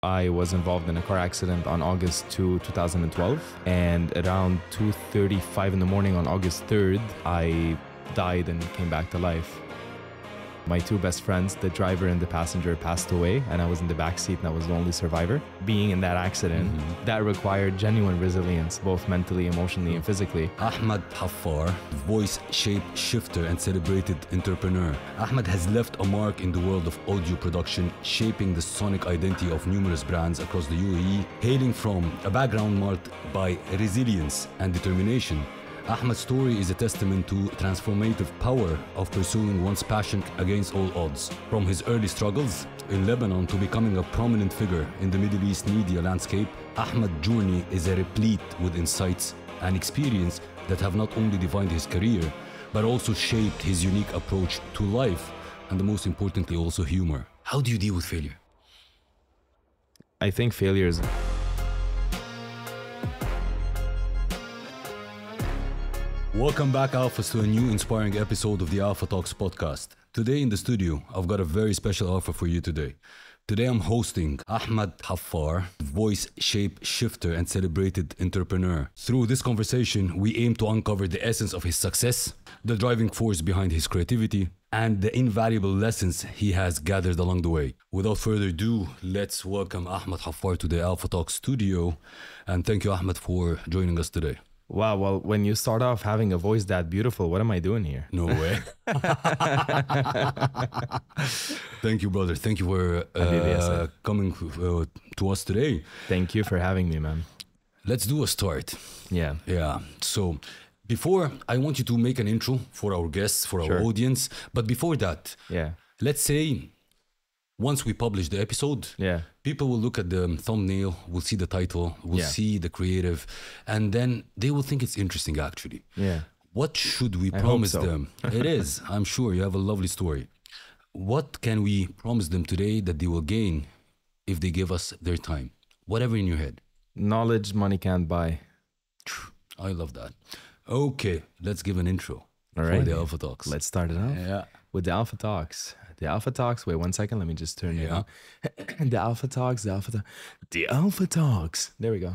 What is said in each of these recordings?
I was involved in a car accident on August 2, 2012. And around 2:35 in the morning on August 3rd, I died and came back to life. My two best friends, the driver and the passenger, passed away, and I was in the back seat and I was the only survivor. Being in that accident, that required genuine resilience, both mentally, emotionally, and physically. Ahmad Haffar, voice shape shifter and celebrated entrepreneur. Ahmad has left a mark in the world of audio production, shaping the sonic identity of numerous brands across the UAE. Hailing from a background marked by resilience and determination, Ahmad's story is a testament to transformative power of pursuing one's passion against all odds. From his early struggles in Lebanon to becoming a prominent figure in the Middle East media landscape, Ahmad's journey is replete with insights and experience that have not only defined his career, but also shaped his unique approach to life, and most importantly also humor. How do you deal with failure? I think failure is... Welcome back, Alphas, to a new inspiring episode of the Alpha Talks podcast. Today in the studio, I've got a very special offer for you today. Today I'm hosting Ahmad Haffar, voice shape shifter and celebrated entrepreneur. Through this conversation, we aim to uncover the essence of his success, the driving force behind his creativity, and the invaluable lessons he has gathered along the way. Without further ado, let's welcome Ahmad Haffar to the Alpha Talks studio. And thank you, Ahmad, for joining us today. Wow, well, when you start off having a voice that beautiful, what am I doing here? No way. Thank you, brother. Thank you for coming to us today. Thank you for having me, man. Let's do a start. Yeah. So before, I want you to make an intro for our guests, for our audience. But before that, let's say once we publish the episode, people will look at the thumbnail, will see the title, will see the creative, and then they will think it's interesting, actually. What should we promise them? It is. I'm sure you have a lovely story. What can we promise them today that they will gain if they give us their time? Whatever in your head. Knowledge money can't buy. I love that. Okay, let's give an intro for the Alpha Talks. Let's start it off with the Alpha Talks. The Alpha Talks. Wait 1 second. Let me just turn it on. The Alpha Talks. The Alpha Talks. There we go.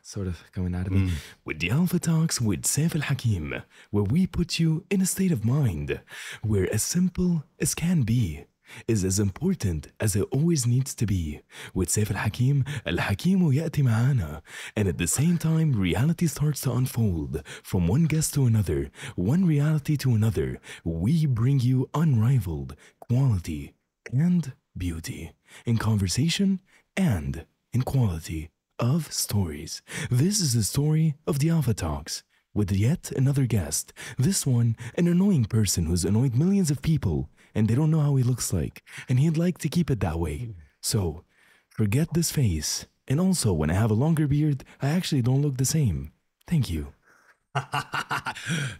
Sort of coming out of me. With the Alpha Talks with SEIF Al-Hakim, where we put you in a state of mind where as simple as can be is as important as it always needs to be. With SEIF Al-Hakim, Al-Hakim يأتي معانا. And at the same time, reality starts to unfold. From one guest to another, one reality to another, we bring you unrivaled quality and beauty in conversation and in quality of stories. This is the story of the Alpha Talks with yet another guest. This one, an annoying person who's annoyed millions of people and they don't know how he looks like, and he'd like to keep it that way. So forget this face. And also, when I have a longer beard, I actually don't look the same. Thank you.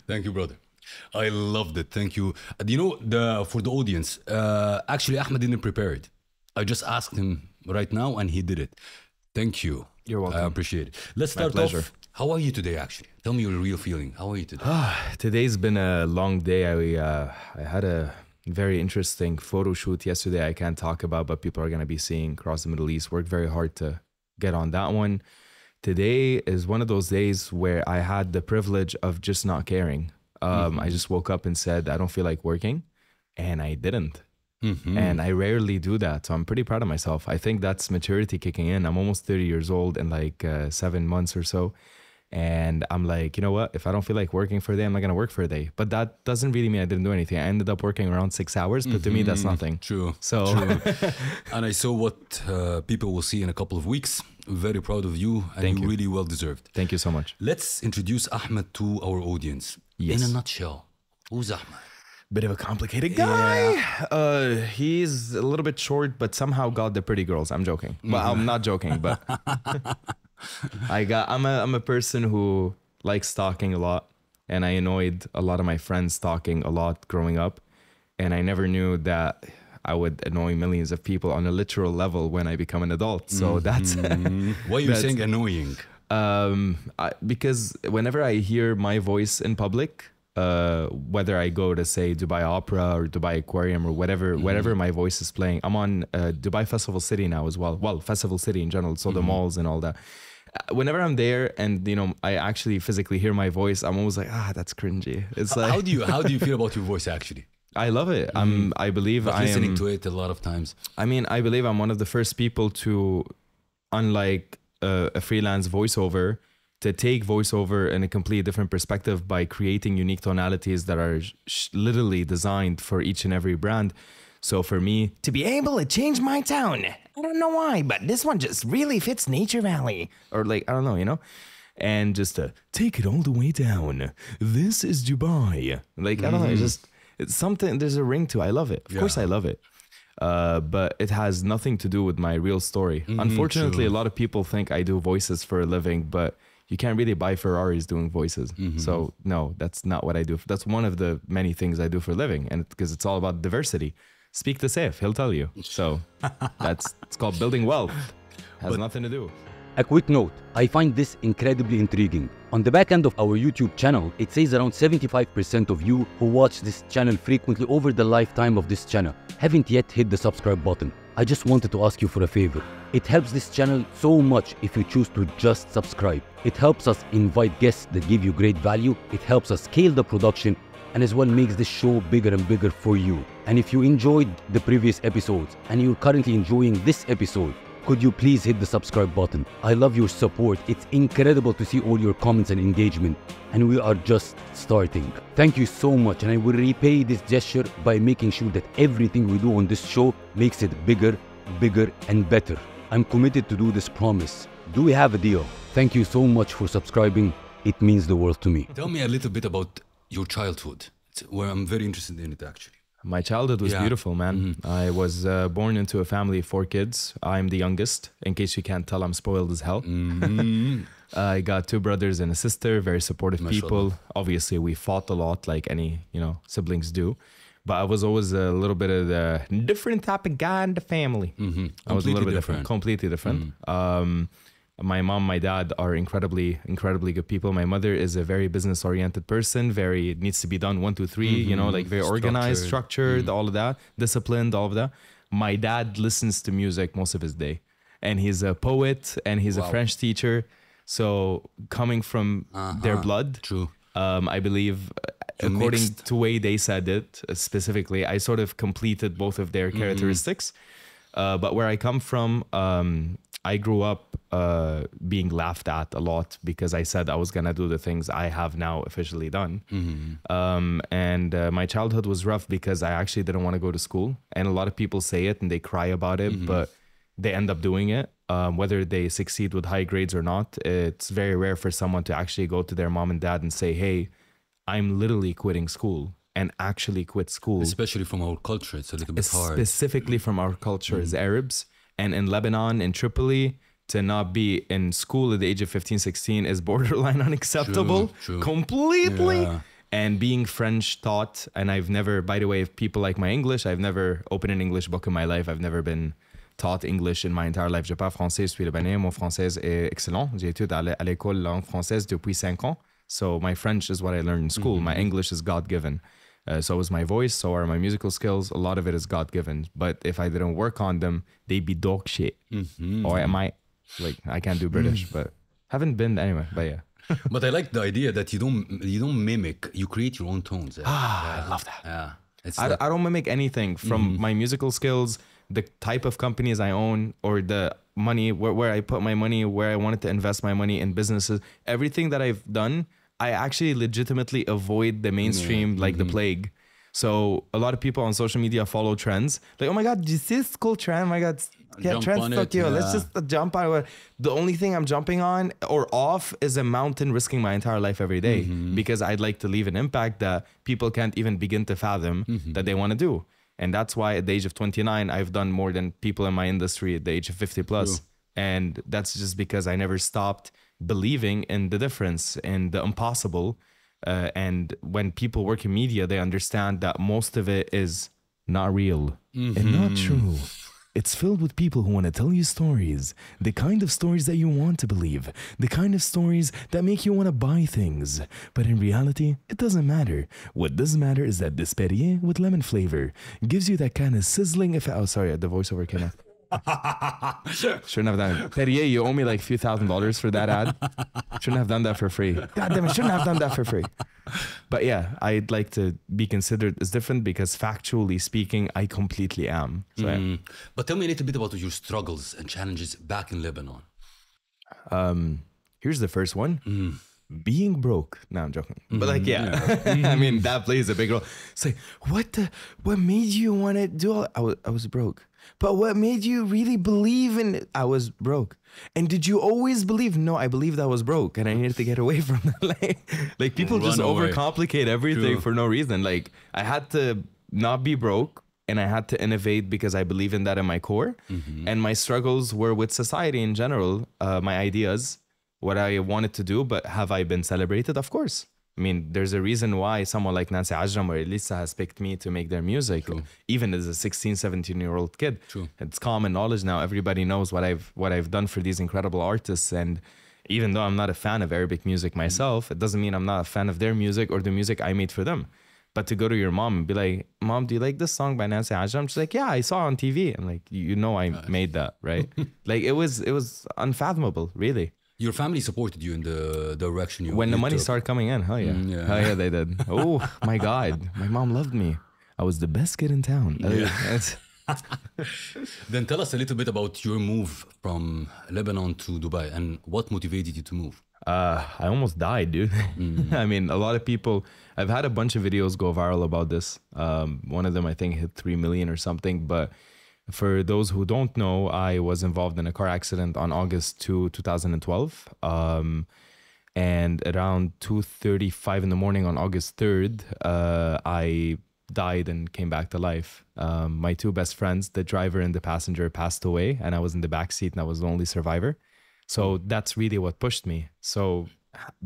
Thank you, brother. I loved it. Thank you. You know, for the audience, actually, Ahmed didn't prepare it. I just asked him right now, and he did it. Thank you. You're welcome. I appreciate it. Let's start off. How are you today, actually? Tell me your real feeling. How are you today? Today's been a long day. I had a very interesting photo shoot yesterday I can't talk about, but people are going to be seeing across the Middle East. Worked very hard to get on that one. Today is one of those days where I had the privilege of just not caring. I just woke up and said, I don't feel like working, and I didn't. And I rarely do that. So I'm pretty proud of myself. I think that's maturity kicking in. I'm almost 30 years old in like 7 months or so. And I'm like, you know what? If I don't feel like working for a day, I'm not going to work for a day. But that doesn't really mean I didn't do anything. I ended up working around 6 hours, but to me, that's nothing. True. So, And I saw what people will see in a couple of weeks. Very proud of you, and Thank you. Really well deserved. Thank you so much. Let's introduce Ahmed to our audience. Yes. In a nutshell, who's Ahmed? Bit of a complicated guy. He's a little bit short, but somehow got the pretty girls. I'm joking. Well, I'm not joking, but I'm a person who likes stalking a lot, and I annoyed a lot of my friends stalking a lot growing up, and I never knew that I would annoy millions of people on a literal level when I become an adult. So that's why are you saying annoying? Because whenever I hear my voice in public, whether I go to say Dubai Opera or Dubai Aquarium or whatever my voice is playing. I'm on Dubai Festival City now as well. Well, Festival City in general, so the malls and all that. Whenever I'm there and I actually physically hear my voice, I'm always like, that's cringy. It's like, how do you feel about your voice actually? I love it. I believe I am listening to it a lot of times. I mean, I believe I'm one of the first people to, unlike a freelance voiceover, to take voiceover in a completely different perspective by creating unique tonalities that are literally designed for each and every brand. So for me, to be able to change my tone, I don't know why, but this one just really fits Nature Valley. Or like, I don't know, and just to take it all the way down. This is Dubai. Like, I don't know, it's something, there's a ring to it. I love it. Of course I love it. But it has nothing to do with my real story. Unfortunately, a lot of people think I do voices for a living, but you can't really buy Ferraris doing voices. So no, that's not what I do. That's one of the many things I do for a living. And because it's all about diversity. Speak to SEIF, he'll tell you. So it's called building wealth. Has nothing to do. A quick note, I find this incredibly intriguing. On the back end of our YouTube channel, it says around 75% of you who watch this channel frequently over the lifetime of this channel haven't yet hit the subscribe button. I just wanted to ask you for a favor. It helps this channel so much if you choose to just subscribe. It helps us invite guests that give you great value. It helps us scale the production and as well makes this show bigger and bigger for you. And if you enjoyed the previous episodes and you're currently enjoying this episode, could you please hit the subscribe button? I love your support. It's incredible to see all your comments and engagement. And we are just starting. Thank you so much. And I will repay this gesture by making sure that everything we do on this show makes it bigger, bigger, and better. I'm committed to do this promise. Do we have a deal? Thank you so much for subscribing. It means the world to me. Tell me a little bit about your childhood, where I'm very interested in it actually. My childhood was beautiful, man. I was born into a family of 4 kids. I'm the youngest. In case you can't tell, I'm spoiled as hell. I got 2 brothers and a sister, very supportive people. Obviously, we fought a lot like any, siblings do. But I was always a little bit of the different type of guy in the family. I was a little bit different, completely different. My mom, my dad are incredibly good people. My mother is a very business-oriented person, very needs to be done 1, 2, 3, like very organized, structured, all of that, disciplined, all of that. My dad listens to music most of his day. And he's a poet and he's a French teacher. So coming from their blood, I believe, according to the way they said it specifically, I sort of completed both of their characteristics. But where I come from, I grew up being laughed at a lot because I said I was going to do the things I have now officially done. And my childhood was rough because I actually didn't want to go to school. And a lot of people say it and they cry about it, but they end up doing it. Whether they succeed with high grades or not, it's very rare for someone to actually go to their mom and dad and say, hey, I'm literally quitting school. And actually quit school. Especially from our culture, it's a little bit hard. Specifically from our culture as Arabs. And in Lebanon, in Tripoli, to not be in school at the age of 15, 16 is borderline unacceptable. True. Completely. Yeah. And being French taught, and I've never, by the way, if people like my English, I've never opened an English book in my life. I've never been taught English in my entire life. Je parle français, je suis libanais. Mon français est excellent. J'ai étudié à l'école langue française depuis 5 ans. So my French is what I learned in school. My English is God-given. So is my voice, so are my musical skills. A lot of it is God-given. But if I didn't work on them, they'd be dog shit. Or am I, I can't do British, but haven't been anyway, but yeah. But I like the idea that you don't mimic, you create your own tones. I love that. Yeah. I don't mimic anything from my musical skills, the type of companies I own, or the money, where I put my money, where I wanted to invest my money in businesses. Everything that I've done, I actually legitimately avoid the mainstream like the plague. So a lot of people on social media follow trends. Like, oh my God, you see this cool trend? Oh my God, yeah, trends fuck you. Let's just jump on it. The only thing I'm jumping on or off is a mountain risking my entire life every day because I'd like to leave an impact that people can't even begin to fathom that they want to do. And that's why at the age of 29, I've done more than people in my industry at the age of 50 plus. And that's just because I never stopped believing in the difference and the impossible. And when people work in media, they understand that most of it is not real and not true. It's filled with people who want to tell you stories, the kind of stories that you want to believe, the kind of stories that make you want to buy things. But in reality, it doesn't matter. What does matter is that this Perrier with lemon flavor gives you that kind of sizzling effect. Oh, sorry, the voiceover came out. Shouldn't have done it. Perrier, you owe me like a few $1,000s for that ad. Shouldn't have done that for free. God damn it, shouldn't have done that for free. But yeah, I'd like to be considered as different because factually speaking, I completely am. So, yeah. But tell me a little bit about your struggles and challenges back in Lebanon. Here's the first one. Being broke. No, I'm joking. But like, yeah. I mean, that plays a big role. It's like, what made you want to do all? I was broke. But what made you really believe in it? I was broke. And did you always believe? No, I believed I was broke and I needed to get away from that. like people just overcomplicate everything for no reason. Like I had to not be broke and I had to innovate because I believe in that in my core. And my struggles were with society in general, my ideas, what I wanted to do, but have I been celebrated? Of course. I mean, there's a reason why someone like Nancy Ajram or Elisa has picked me to make their music, even as a 16, 17-year-old kid. It's common knowledge now. Everybody knows what I've done for these incredible artists. And even though I'm not a fan of Arabic music myself, it doesn't mean I'm not a fan of their music or the music I made for them. But to go to your mom and be like, Mom, do you like this song by Nancy Ajram? She's like, yeah, I saw it on TV. And like, you know, I made that, right? Like it was unfathomable, really. Your family supported you in the direction you when the money took. started coming in. Hell yeah. Hell yeah, they did. Oh my God. My mom loved me. I was the best kid in town. Then tell us a little bit about your move from Lebanon to Dubai and what motivated you to move. I almost died, dude. I mean, a lot of people, I've had a bunch of videos go viral about this. One of them, I think, hit 3 million or something. But for those who don't know, I was involved in a car accident on August 2, 2012. And around 2:35 in the morning on August 3rd, I died and came back to life. My two best friends, the driver and the passenger, passed away, and I was in the back seat and I was the only survivor. So that's really what pushed me. So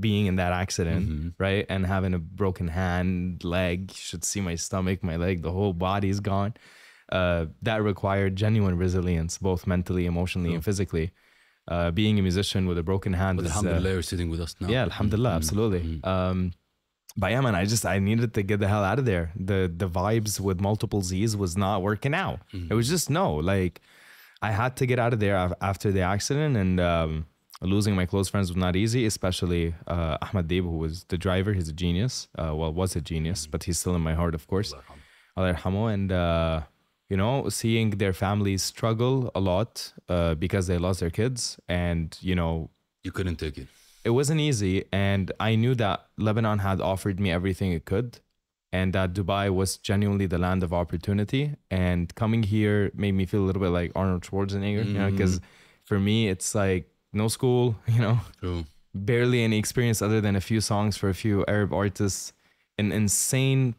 being in that accident, right, and having a broken hand, leg, you should see my stomach, my leg, the whole body is gone. That required genuine resilience, both mentally, emotionally, and physically. Being a musician with a broken hand. But alhamdulillah, you're sitting with us now. Yeah, alhamdulillah, absolutely. But yeah, man, I needed to get the hell out of there. The vibes with multiple Z's was not working out. It was just like I had to get out of there after the accident, and losing my close friends was not easy, especially Ahmad Deeb, who was the driver. He's a genius. Well, was a genius, but he's still in my heart, of course. Allah yarhamu. And you know, seeing their families struggle a lot because they lost their kids, and you know, you couldn't take it. It wasn't easy, and I knew that Lebanon had offered me everything it could, and that Dubai was genuinely the land of opportunity. And coming here made me feel a little bit like Arnold Schwarzenegger, you know, because for me it's like no school, you know, barely any experience other than a few songs for a few Arab artists, an insane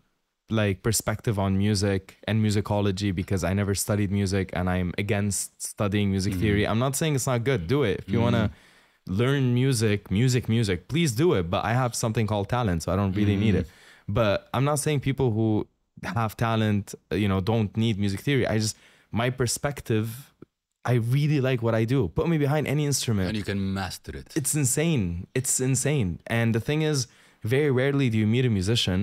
like perspective on music and musicology, because I never studied music and I'm against studying music theory. I'm not saying it's not good. Do it. If you want to learn music, please do it. But I have something called talent, so I don't really need it. But I'm not saying people who have talent, you know, don't need music theory. My perspective, I really like what I do. Put me behind any instrument. And you can master it. It's insane. It's insane. And the thing is, very rarely do you meet a musician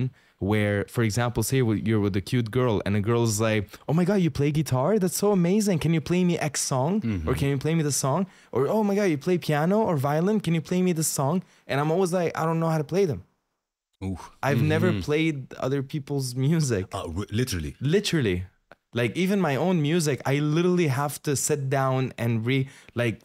where, for example, say you're with a cute girl and a girl's like, oh my God, you play guitar? That's so amazing. Can you play me X song? Or can you play me the song? Or, oh my God, you play piano or violin? Can you play me this song? And I'm always like, I don't know how to play them. I've never played other people's music. Literally. Literally. Like even my own music, I literally have to sit down and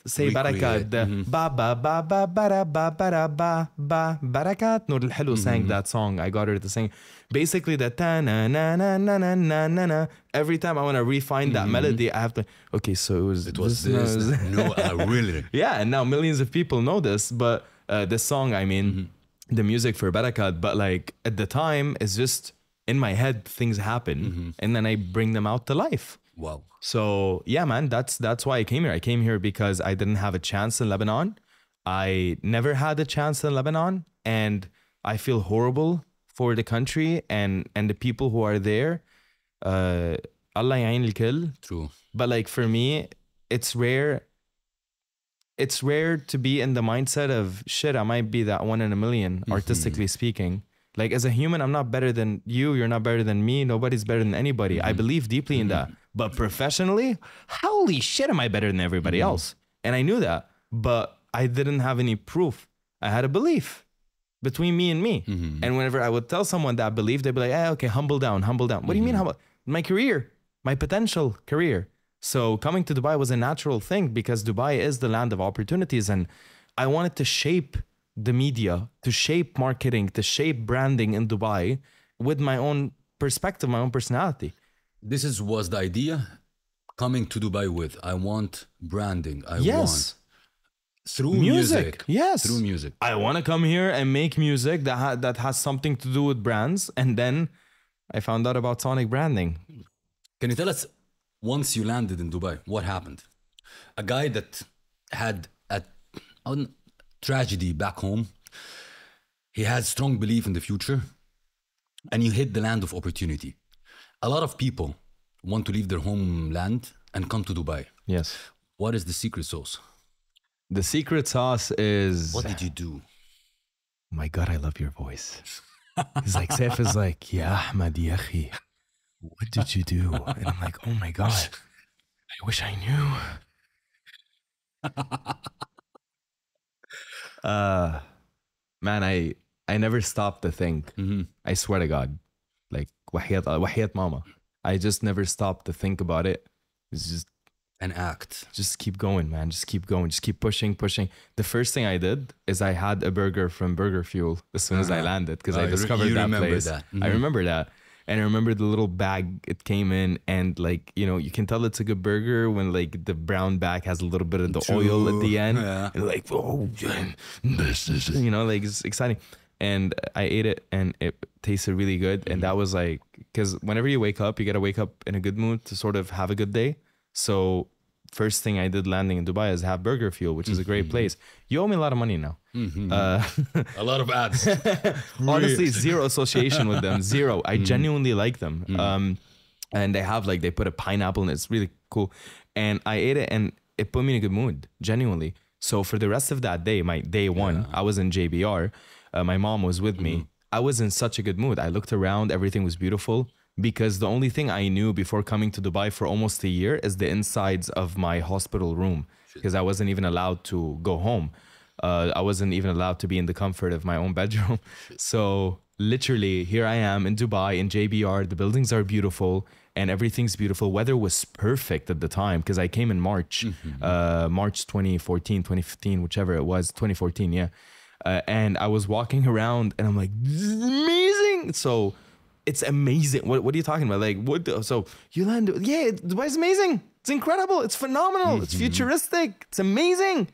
say barakat. Ba ba ba ba ba ba ba ba ba barakat. Noor al-Helu sang that song. I got her to sing. Basically the ta na na na na na na na na. Every time I want to refine that melody, I have to. Okay, so it was this. No, really. Yeah, and now millions of people know this, but the song, I mean, the music for barakat. But like at the time, it's just. In my head, things happen, and then I bring them out to life. Wow. So yeah, man, that's why I came here. I came here because I didn't have a chance in Lebanon. I never had a chance in Lebanon, and I feel horrible for the country and the people who are there. Allah يعين الكل. True. But like for me, it's rare to be in the mindset of shit, I might be that one in a million, artistically speaking. Like as a human, I'm not better than you. You're not better than me. Nobody's better than anybody. I believe deeply in that. But professionally, holy shit, am I better than everybody else? And I knew that, but I didn't have any proof. I had a belief between me and me. And whenever I would tell someone that belief, they'd be like, okay, humble down, humble down. What do you mean humble? My career, my potential career. So coming to Dubai was a natural thing because Dubai is the land of opportunities. And I wanted to shape the media, to shape marketing, to shape branding in Dubai with my own perspective, my own personality. This was the idea coming to Dubai with. I want branding. I want through music. Yes. Through music. I want to come here and make music that has something to do with brands. And then I found out about sonic branding. Can you tell us, once you landed in Dubai, what happened? A guy that had a tragedy back home, he had strong belief in the future, and you hit the land of opportunity. A lot of people want to leave their homeland and come to Dubai. Yes. What is the secret sauce? The secret sauce is... What did you do? My God, I love your voice. He's like, SEIF is like, Ya Ahmad ya akhi, what did you do? And I'm like, oh my God, I wish I knew. Man, I never stopped to think. I swear to God, like wahiyat mama, I just never stopped to think about it. It's just an act. Just keep going, man. Just keep going. Just keep pushing. The first thing I did is I had a burger from Burger Fuel as soon as I landed because I discovered that place. I remember that. And I remember the little bag it came in, and like, you know, you can tell it's a good burger when like the brown bag has a little bit of the oil at the end. And like, oh, this is, you know, like it's exciting. And I ate it and it tasted really good. And that was like, because whenever you wake up, you got to wake up in a good mood to sort of have a good day. So first thing I did landing in Dubai is have Burger Fuel, which is a great place. You owe me a lot of money now. A lot of ads. Honestly, zero association with them. Zero. I genuinely like them. And they have like, they put a pineapple and it's really cool. And I ate it and it put me in a good mood, genuinely. So for the rest of that day, my day one, I was in JBR. My mom was with me. I was in such a good mood. I looked around, everything was beautiful. Because the only thing I knew before coming to Dubai for almost a year is the insides of my hospital room. Because I wasn't even allowed to go home. I wasn't even allowed to be in the comfort of my own bedroom. So literally here I am in Dubai, in JBR. The buildings are beautiful and everything's beautiful. Weather was perfect at the time because I came in March, March 2014, 2015, whichever it was, 2014, yeah. And I was walking around and I'm like, this is amazing. So it's amazing. What are you talking about? Like, what? So you land? Yeah, Dubai's amazing. It's incredible. It's phenomenal. It's futuristic. It's amazing.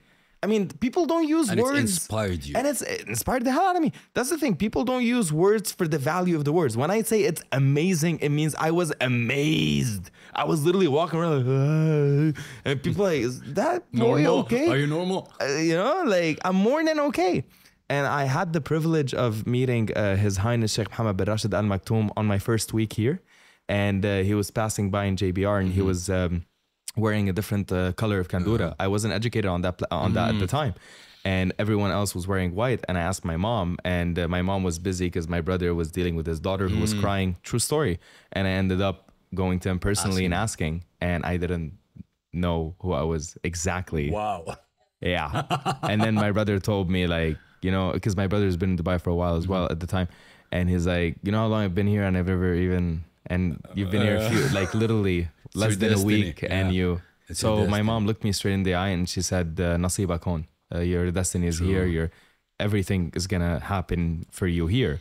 I mean, people don't use words. It's inspired you. And it inspired the hell out of me. That's the thing. People don't use words for the value of the words. When I say it's amazing, it means I was amazed. I was literally walking around like, and people are like, is that boy okay? Are you normal? You know, like I'm more than okay. And I had the privilege of meeting His Highness Sheikh Mohammed bin Rashid Al Maktoum on my first week here. And he was passing by in JBR and he was wearing a different color of kandura. I wasn't educated on that at the time. And everyone else was wearing white. And I asked my mom, and my mom was busy because my brother was dealing with his daughter who was crying. True story. And I ended up going to him personally and asking. And I didn't know who I was exactly. Wow. Yeah. And then my brother told me, like, you know, because my brother's been in Dubai for a while as well at the time. And he's like, you know how long I've been here and I've never even, and you've been here a few, like literally less than a week. And so my mom looked me straight in the eye and she said, Nasibak hon, your destiny is here. Everything is going to happen for you here.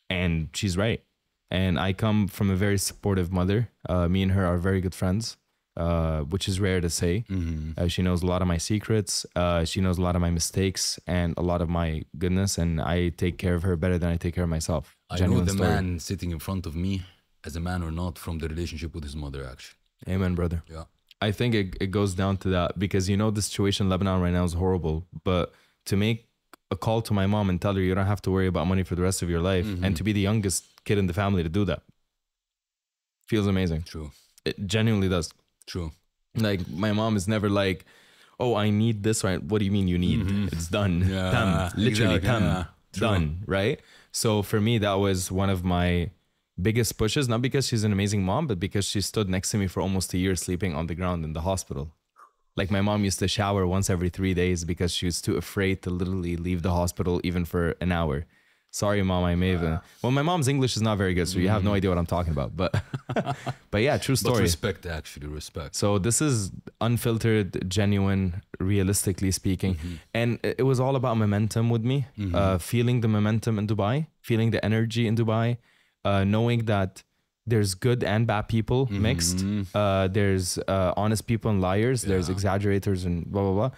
And she's right. And I come from a very supportive mother. Me and her are very good friends. Which is rare to say. She knows a lot of my secrets. She knows a lot of my mistakes and a lot of my goodness. And I take care of her better than I take care of myself. I know the man sitting in front of me as a man or not from the relationship with his mother, actually. Amen, brother. Yeah. I think it goes down to that because, you know, the situation in Lebanon right now is horrible. But to make a call to my mom and tell her you don't have to worry about money for the rest of your life and to be the youngest kid in the family to do that feels amazing. True. It genuinely does. True. Like my mom is never like, oh, I need this, right? What do you mean you need? It's done. Yeah, Tam. Literally exactly, tam. yeah. True. Done, right? So for me, that was one of my biggest pushes, not because she's an amazing mom, but because she stood next to me for almost a year sleeping on the ground in the hospital. Like my mom used to shower once every 3 days because she was too afraid to literally leave the hospital even for an hour. Sorry, mom, I may have. Well, my mom's English is not very good, so you have no idea what I'm talking about. But, but yeah, true story. But respect, actually, respect. So this is unfiltered, genuine, realistically speaking, and it was all about momentum with me. Feeling the momentum in Dubai, feeling the energy in Dubai, knowing that there's good and bad people mixed. There's honest people and liars. There's exaggerators and blah blah blah.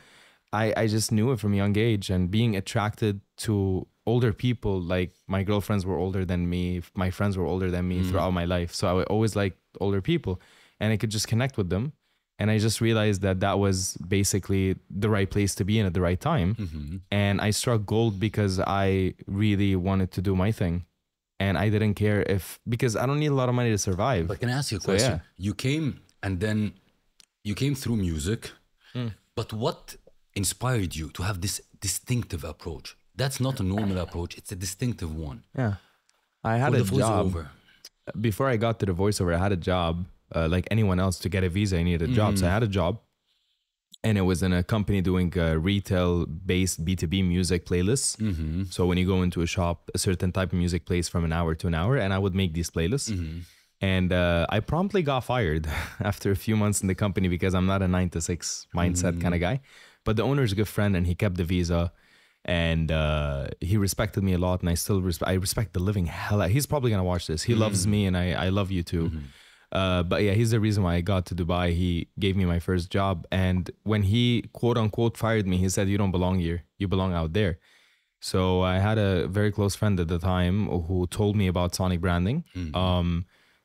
I just knew it from a young age, and being attracted to older people, like my girlfriends were older than me, my friends were older than me throughout my life. So I always liked older people, and I could just connect with them. And I just realized that that was basically the right place to be in at the right time. And I struck gold because I really wanted to do my thing. And I didn't care because I don't need a lot of money to survive. But can I ask you a question? Yeah. You came and then you came through music, but what inspired you to have this distinctive approach? That's not a normal approach. It's a distinctive one. Yeah. I had For a the job. voiceover. Before I got to the voiceover, I had a job. Like anyone else, to get a visa, I needed a job. So I had a job. And it was in a company doing retail-based B2B music playlists. So when you go into a shop, a certain type of music plays from an hour to an hour. And I would make these playlists. And I promptly got fired after a few months in the company because I'm not a 9 to 6 mindset kind of guy. But the owner's a good friend, and he kept the visa. And he respected me a lot, and I still respect the living hell out. He's probably gonna watch this. He loves me, and I love you too. But yeah, he's the reason why I got to Dubai. He gave me my first job, and when he quote unquote fired me, he said, "You don't belong here. You belong out there." So I had a very close friend at the time who told me about sonic branding.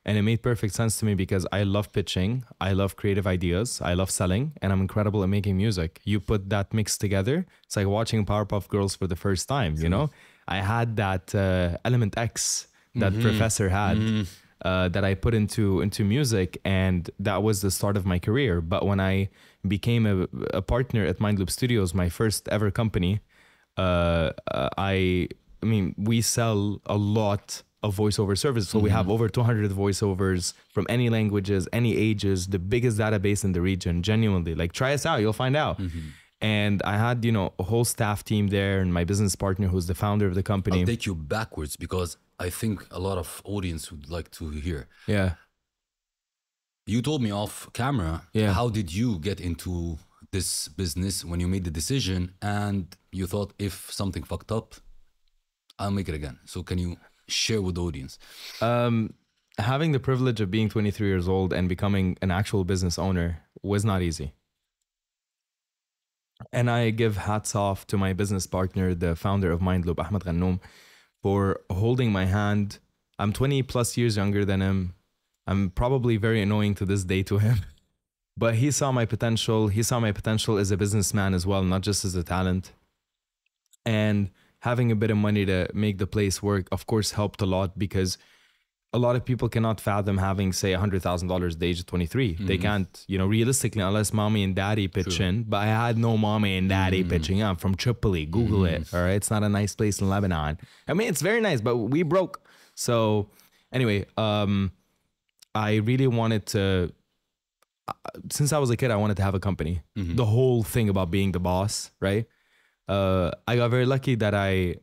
And it made perfect sense to me because I love pitching, I love creative ideas, I love selling, and I'm incredible at making music. You put that mix together, it's like watching Powerpuff Girls for the first time, you know? I had that element X that Professor had that I put into music, and that was the start of my career. But when I became a partner at Mind Loop Studios, my first ever company, I mean, we sell a lot of voiceover services. So we have over 200 voiceovers from any languages, any ages, the biggest database in the region, genuinely. Like, try us out, you'll find out. And I had, you know, a whole staff team there, and my business partner, who's the founder of the company. I'll take you backwards because I think a lot of audience would like to hear. Yeah. You told me off camera, how did you get into this business when you made the decision and you thought, if something fucked up, I'll make it again? So can you share with the audience? Having the privilege of being 23 years old and becoming an actual business owner was not easy. And I give hats off to my business partner, the founder of Mindloop, Ahmad Haffar, for holding my hand. I'm 20 plus years younger than him. I'm probably very annoying to this day to him, but he saw my potential. He saw my potential as a businessman as well, not just as a talent. And having a bit of money to make the place work, of course, helped a lot, because a lot of people cannot fathom having, say, $100,000 at the age of 23. They can't, you know, realistically, unless mommy and daddy pitch in. But I had no mommy and daddy pitching. I'm from Tripoli. Google it. All right. It's not a nice place in Lebanon. I mean, it's very nice, but we broke. So anyway, I really wanted to, since I was a kid, I wanted to have a company. The whole thing about being the boss, right? I got very lucky that I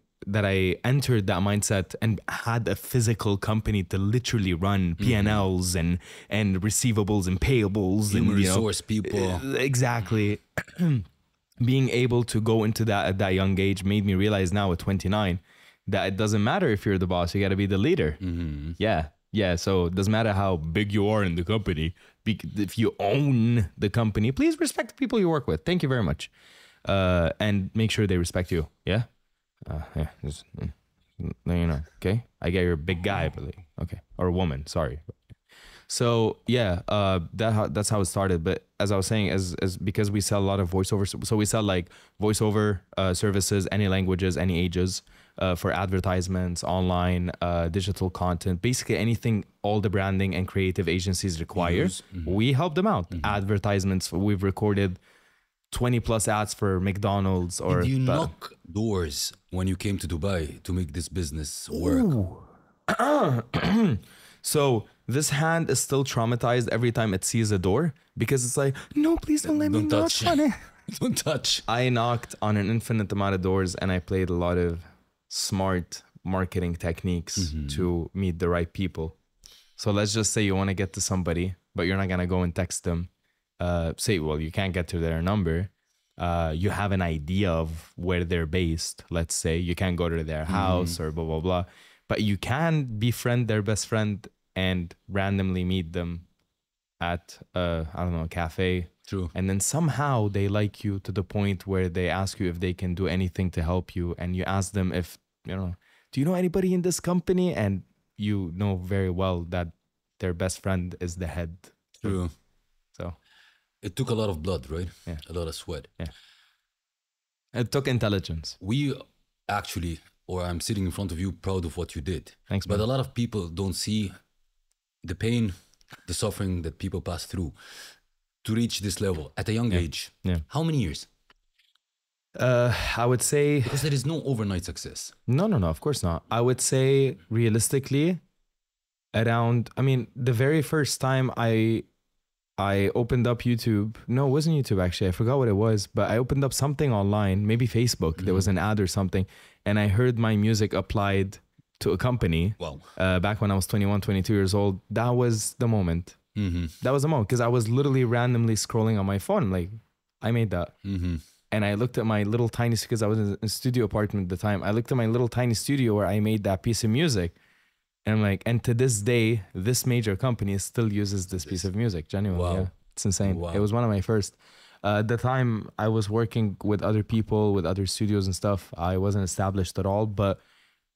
entered that mindset and had a physical company to literally run P&Ls and receivables and payables and resource people. Exactly. Being able to go into that at that young age made me realize now at 29 that it doesn't matter if you're the boss, you got to be the leader. Yeah. So it doesn't matter how big you are in the company. If you own the company, please respect the people you work with. Thank you very much. And make sure they respect you. Yeah. Just, you know, okay. I get you're a big guy, but like, okay, or a woman. Sorry. So yeah, that's how it started. But as I was saying, as because we sell a lot of voiceovers, so we sell like voiceover services, any languages, any ages, for advertisements, online, digital content, basically anything all the branding and creative agencies require. We help them out. Advertisements, we've recorded 20 plus ads for McDonald's. Or did you knock doors when you came to Dubai to make this business work? So this hand is still traumatized every time it sees a door because it's like, no, please don't let me knock on it. Don't touch. I knocked on an infinite amount of doors and I played a lot of smart marketing techniques to meet the right people. So let's just say you want to get to somebody, but you're not going to go and text them. Say, well, you can't get to their number. You have an idea of where they're based. Let's say you can't go to their house or blah, blah, blah. But you can befriend their best friend and randomly meet them at, I don't know, a cafe. True. And then somehow they like you to the point where they ask you if they can do anything to help you. And you ask them if, you know, do you know anybody in this company? And you know very well that their best friend is the head. True. So it took a lot of blood, right? Yeah. A lot of sweat. Yeah. It took intelligence. We actually, or I'm sitting in front of you proud of what you did. Thanks, but man. a lot of people don't see the pain, the suffering that people pass through to reach this level at a young age. Yeah. How many years? I would say... Because there is no overnight success. No, of course not. I would say realistically around, I mean, the very first time I opened up YouTube. No, it wasn't YouTube actually. I forgot what it was, but I opened up something online, maybe Facebook. There was an ad or something. And I heard my music applied to a company. Wow. Back when I was 21, 22 years old. That was the moment. That was the moment. Because I was literally randomly scrolling on my phone. Like, I made that. And I looked at my little tiny, because I was in a studio apartment at the time. I looked at my little tiny studio where I made that piece of music. And I'm like, and to this day, this major company still uses this piece of music. Genuinely. Wow. Yeah. It's insane. Wow. It was one of my first. At the time, I was working with other people, with other studios and stuff. I wasn't established at all, but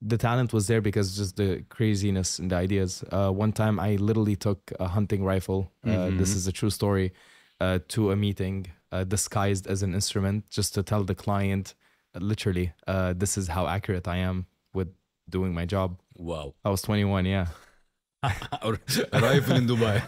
the talent was there because just the craziness and the ideas. One time, I literally took a hunting rifle. This is a true story. To a meeting, disguised as an instrument, just to tell the client, literally, this is how accurate I am with doing my job. Wow. I was 21, yeah. A rifle in Dubai.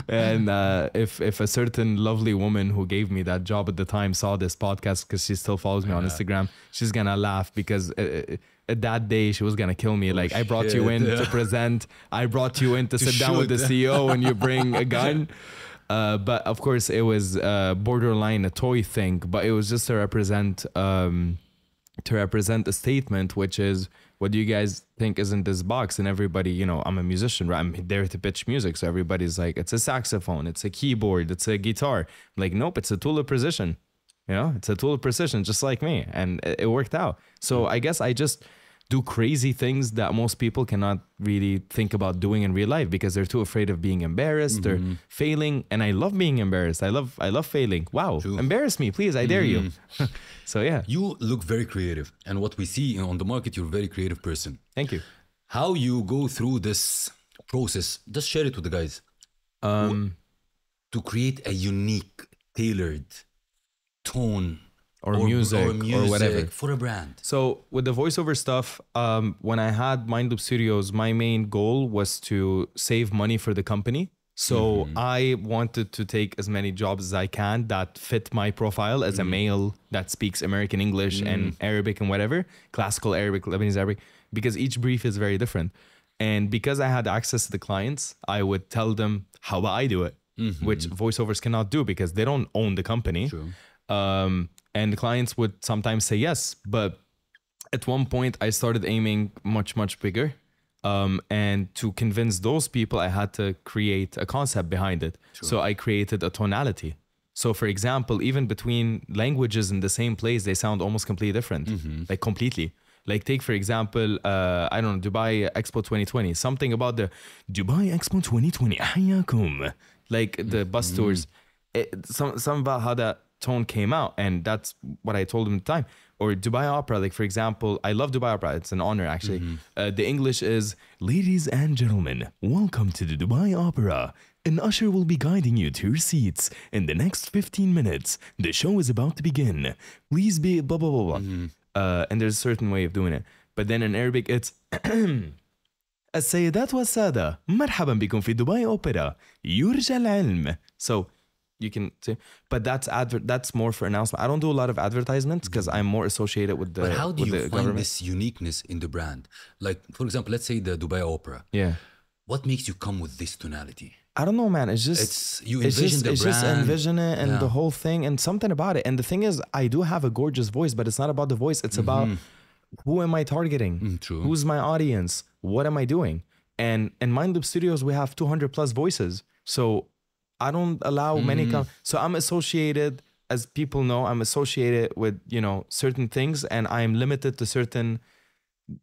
And if a certain lovely woman who gave me that job at the time saw this podcast, because she still follows me on Instagram, she's gonna laugh because at that day she was gonna kill me. Like, I brought you in to present, I brought you in to sit down with the CEO and you bring a gun. But of course it was borderline a toy thing, but it was just to represent a statement, which is, what do you guys think is in this box? And everybody, you know, I'm a musician, right? I'm there to pitch music. So everybody's like, it's a saxophone, it's a keyboard, it's a guitar. I'm like, nope, it's a tool of precision. You know, it's a tool of precision, just like me. And it worked out. So I guess I just do crazy things that most people cannot really think about doing in real life because they're too afraid of being embarrassed or failing. And I love being embarrassed. I love failing. Wow. True. Embarrass me, please. I dare you. So yeah. You look very creative. And what we see on the market, you're a very creative person. Thank you. How you go through this process, just share it with the guys. To create a unique, tailored tone or music or whatever for a brand. So with the voiceover stuff, when I had Mind Loop Studios, my main goal was to save money for the company. So I wanted to take as many jobs as I can that fit my profile as a male that speaks American English and Arabic and whatever, classical Arabic, Lebanese Arabic, because each brief is very different. And because I had access to the clients, I would tell them how I do it, which voiceovers cannot do because they don't own the company. True. And the clients would sometimes say yes, but at one point I started aiming much bigger. And to convince those people, I had to create a concept behind it. True. So I created a tonality. So for example, even between languages in the same place, they sound almost completely different, like completely. Like take, for example, I don't know, Dubai Expo 2020, something about the Dubai Expo 2020, حياكم. Like the bus tours. Some about how that tone came out, and that's what I told him at the time. Or Dubai Opera, like for example, I love Dubai Opera. It's an honor, actually. The English is, ladies and gentlemen, welcome to the Dubai Opera. An usher will be guiding you to your seats in the next 15 minutes. The show is about to begin. Please be blah, blah, blah, blah. And there's a certain way of doing it. But then in Arabic, it's السيدات والسادة مرحبا بكم في دبي أوبرا يرجى العلم. So you can say, but that's more for announcement. I don't do a lot of advertisements because I'm more associated with the But how do you find government. this uniqueness in the brand? Like, for example, let's say the Dubai Opera. Yeah. What makes you come with this tonality? I don't know, man. It's just You envision the it's brand. just envision it and Yeah. the whole thing and something about it. And the thing is, I do have a gorgeous voice, but it's not about the voice. It's about who am I targeting? True. Who's my audience? What am I doing? And in Mind Loop Studios, we have 200 plus voices. So I don't allow many. So I'm associated, as people know, I'm associated with, you know, certain things, and I am limited to certain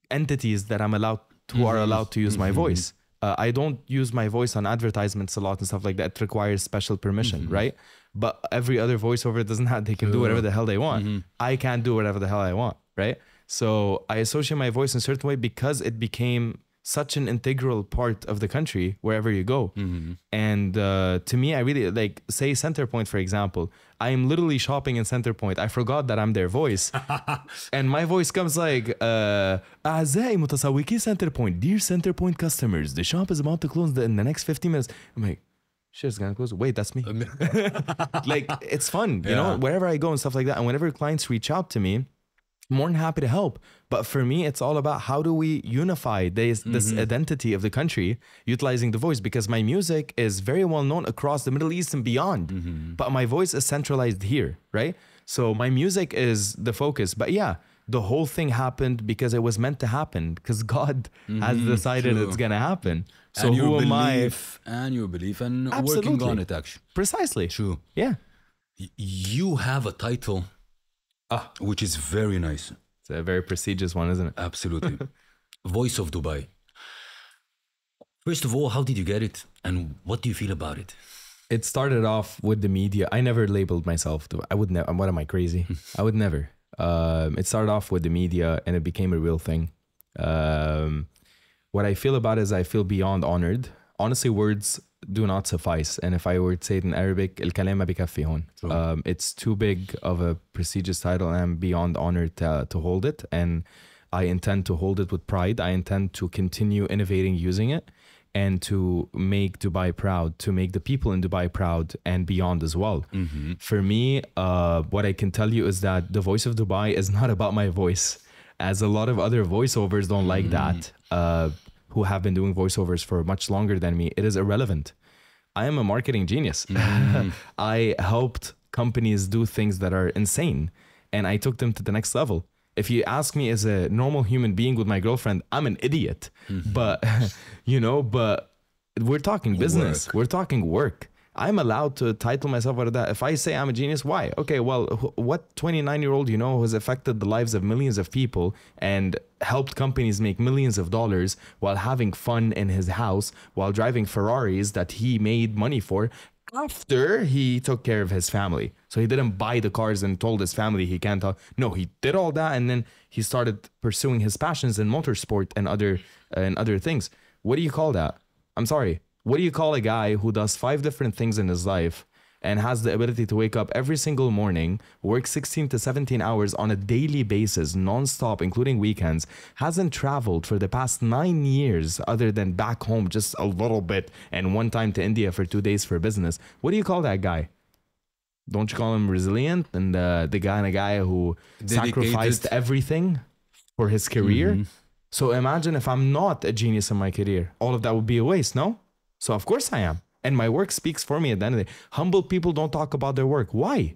entities that I'm allowed who are allowed to use my voice. I don't use my voice on advertisements a lot and stuff like that. It requires special permission, right? But every other voiceover doesn't have, they can do whatever the hell they want. I can't do whatever the hell I want, right? So I associate my voice in a certain way because it became such an integral part of the country wherever you go. And to me, I really like, say Centerpoint, for example. I am literally shopping in Centerpoint. I forgot that I'm their voice. And my voice comes like, أعزائي متسوقي Centerpoint, dear Centerpoint customers, the shop is about to close in the next 15 minutes. I'm like, shit's gonna close. Wait, that's me. Like, it's fun, you know, wherever I go and stuff like that. And whenever clients reach out to me, I'm more than happy to help. But for me, it's all about how do we unify this identity of the country utilizing the voice, because my music is very well known across the Middle East and beyond. But my voice is centralized here, right? So my music is the focus. But yeah, the whole thing happened because it was meant to happen, because God has decided it's going to happen. So and who am I? And your belief and Absolutely. working on it, actually. Precisely. True. Yeah. You have a title which is very nice. It's a very prestigious one, isn't it? Absolutely. Voice of Dubai. First of all, how did you get it? And what do you feel about it? It started off with the media. I never labeled myself. I would never. What am I, crazy? I would never. It started off with the media and it became a real thing. What I feel about it is I feel beyond honored. Honestly, words do not suffice. And if I were to say it in Arabic, الكلام ما بيكفي هون. It's too big of a prestigious title, and I'm beyond honored to hold it. And I intend to hold it with pride. I intend to continue innovating using it and to make Dubai proud, to make the people in Dubai proud and beyond as well. For me, what I can tell you is that the voice of Dubai is not about my voice, as a lot of other voiceovers don't like that. Who have been doing voiceovers for much longer than me. It is irrelevant. I am a marketing genius. I helped companies do things that are insane, and I took them to the next level. If you ask me as a normal human being with my girlfriend, I'm an idiot. But, you know, but we're talking business. We're talking work. I'm allowed to title myself out of that. If I say I'm a genius, why? Okay, well, what 29-year-old you know has affected the lives of millions of people and helped companies make millions of dollars while having fun in his house, while driving Ferraris that he made money for after he took care of his family? So he didn't buy the cars and told his family he can't. No, he did all that, and then he started pursuing his passions in motorsport and other things. What do you call that? I'm sorry. What do you call a guy who does 5 different things in his life and has the ability to wake up every single morning, work 16 to 17 hours on a daily basis, nonstop, including weekends, hasn't traveled for the past 9 years other than back home just a little bit and one time to India for 2 days for business? What do you call that guy? Don't you call him resilient? And the guy who sacrificed everything for his career? So imagine if I'm not a genius in my career, all of that would be a waste, no? So of course I am. And my work speaks for me at the end of the day. Humble people don't talk about their work. Why?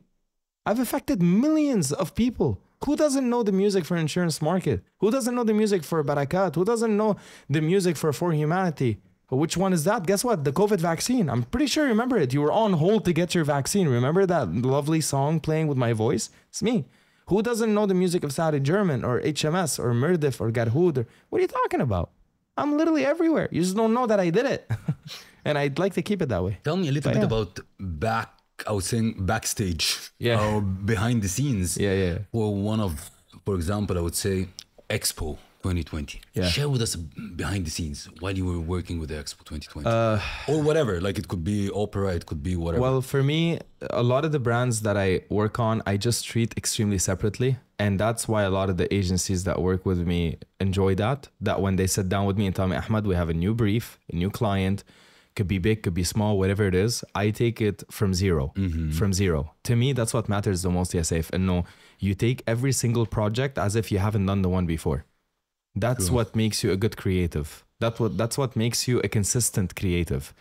I've affected millions of people. Who doesn't know the music for insurance market? Who doesn't know the music for Barakat? Who doesn't know the music for humanity? Which one is that? Guess what? The COVID vaccine. I'm pretty sure you remember it. You were on hold to get your vaccine. Remember that lovely song playing with my voice? It's me. Who doesn't know the music of Saudi German or HMS or Murdif or Garhoud? What are you talking about? I'm literally everywhere. You just don't know that I did it. And I'd like to keep it that way. Tell me a little bit about back I was saying backstage Yeah. or behind the scenes. Yeah. Or for example, I would say Expo 2020. Yeah. Share with us behind the scenes while you were working with the Expo 2020. Or whatever, like it could be opera, it could be whatever. Well, for me, a lot of the brands that I work on, I just treat extremely separately. And that's why a lot of the agencies that work with me enjoy that when they sit down with me and tell me, Ahmad, we have a new brief, a new client, could be big, could be small, whatever it is, I take it from zero, from zero. To me, that's what matters the most, SEIF. And no, you take every single project as if you haven't done the one before. That's what makes you a good creative. That's what makes you a consistent creative.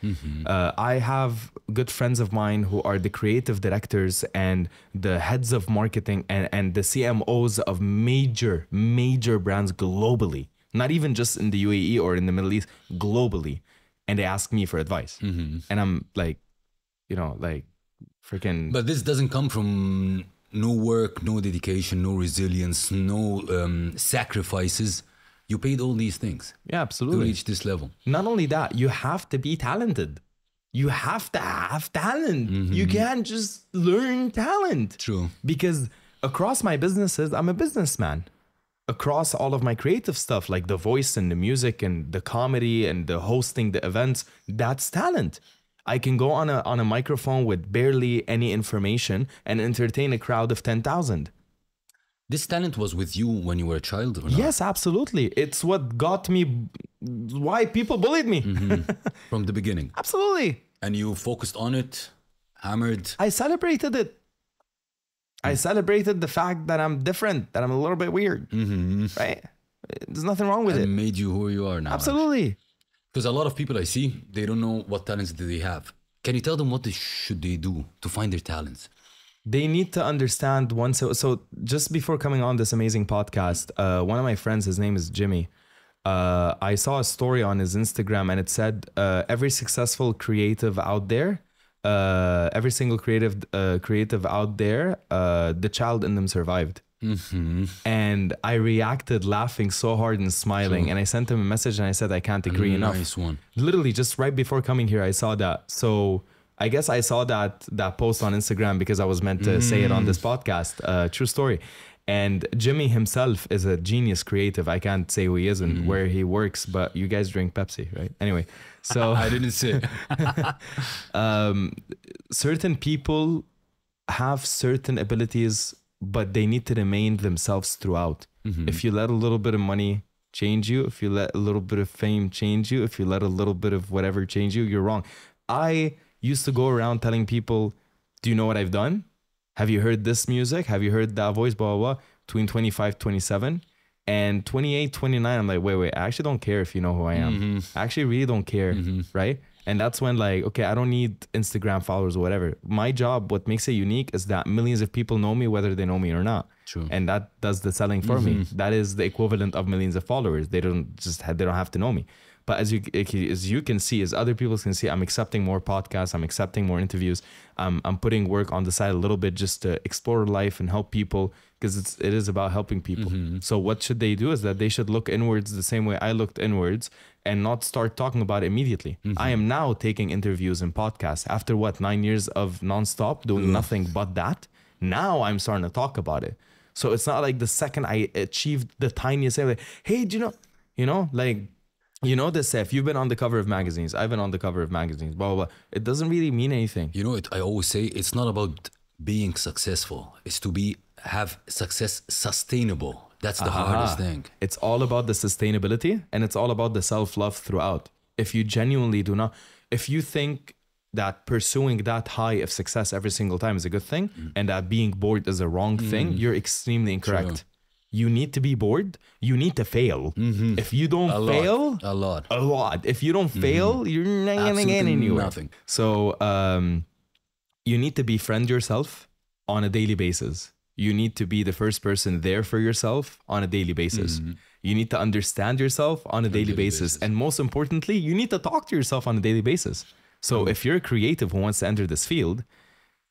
I have good friends of mine who are the creative directors and the heads of marketing and the CMOs of major brands globally, not even just in the UAE or in the Middle East, globally. And they ask me for advice. And I'm like, freaking. But this doesn't come from no work, no dedication, no resilience, no sacrifices. You paid all these things. Yeah, absolutely. To reach this level. Not only that, you have to be talented. You have to have talent. You can't just learn talent. True. Because across my businesses, I'm a businessman. Across all of my creative stuff, like the voice and the music and the comedy and the hosting the events, that's talent. I can go on a microphone with barely any information and entertain a crowd of 10,000. This talent was with you when you were a child or not? Yes, absolutely. It's what got me, why people bullied me. From the beginning. Absolutely. And you focused on it, hammered. I celebrated it. I celebrated the fact that I'm different, that I'm a little bit weird, right? There's nothing wrong with it. And made you who you are now. Absolutely. Because a lot of people I see, they don't know what talents do they have. Can you tell them what should they do to find their talents? They need to understand so just before coming on this amazing podcast, one of my friends, his name is Jimmy. I saw a story on his Instagram and it said, every successful creative out there, every single creative out there, the child in them survived. And I reacted laughing so hard and smiling. And I sent him a message and I said, I can't agree enough. Nice one. Literally just right before coming here, I saw that. So I guess I saw that post on Instagram because I was meant to say it on this podcast. True story. And Jimmy himself is a genius creative. I can't say who he is and where he works, but you guys drink Pepsi, right? Anyway, so I didn't say. Certain people have certain abilities, but they need to remain themselves throughout. If you let a little bit of money change you, if you let a little bit of fame change you, if you let a little bit of whatever change you, you're wrong. I used to go around telling people, do you know what I've done? Have you heard this music? Have you heard that voice? Blah, blah, blah. Between 25, 27 and 28, 29. I'm like, wait, I actually don't care if you know who I am. I actually really don't care. Right. And that's when like, okay, I don't need Instagram followers or whatever. My job, what makes it unique is that millions of people know me, whether they know me or not. True. And that does the selling for me. That is the equivalent of millions of followers. They don't have to know me. But as you can see, as other people can see, I'm accepting more podcasts. I'm accepting more interviews. I'm putting work on the side a little bit just to explore life and help people because it is about helping people. So what should they do is that they should look inwards the same way I looked inwards and not start talking about it immediately. I am now taking interviews and podcasts after 9 years of nonstop doing nothing but that. Now I'm starting to talk about it. So it's not like the second I achieved the tiniest thing, like, hey, do you know, like, you know this, SEIF, you've been on the cover of magazines. I've been on the cover of magazines, blah, blah, blah. It doesn't really mean anything. You know, I always say it's not about being successful. It's to have success sustainable. That's the hardest thing. It's all about the sustainability and it's all about the self-love throughout. If you genuinely do not, if you think that pursuing that high of success every single time is a good thing and that being bored is a wrong thing, you're extremely incorrect. True. You need to be bored. You need to fail. If you don't fail, a lot. If you don't fail, you're not going to get anywhere. Nothing. So you need to befriend yourself on a daily basis. You need to be the first person there for yourself on a daily basis. You need to understand yourself on a daily basis. And most importantly, you need to talk to yourself on a daily basis. So if you're a creative who wants to enter this field,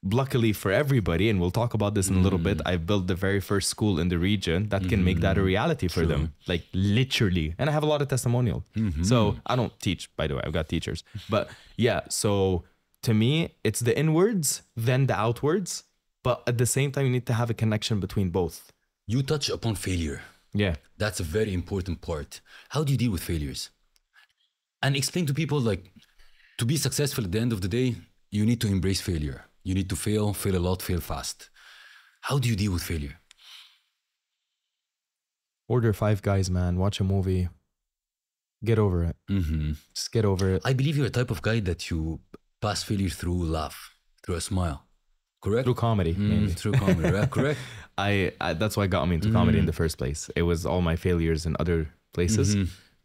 luckily for everybody, and we'll talk about this in a little bit, I've built the very first school in the region that can make that a reality for them. Like literally. And I have a lot of testimonials. So I don't teach, by the way, I've got teachers. But yeah, so to me, it's the inwards, then the outwards. But at the same time, you need to have a connection between both. You touch upon failure. Yeah. That's a very important part. How do you deal with failures? And explain to people, like, to be successful at the end of the day, you need to embrace failure. You need to fail a lot, fail fast. How do you deal with failure? Order 5 Guys, man. Watch a movie. Get over it. Just get over it. I believe you're a type of guy that you pass failure through laugh, through a smile. Correct? Through comedy, mainly. Through comedy, right? Correct? I that's what got me into comedy in the first place. It was all my failures in other places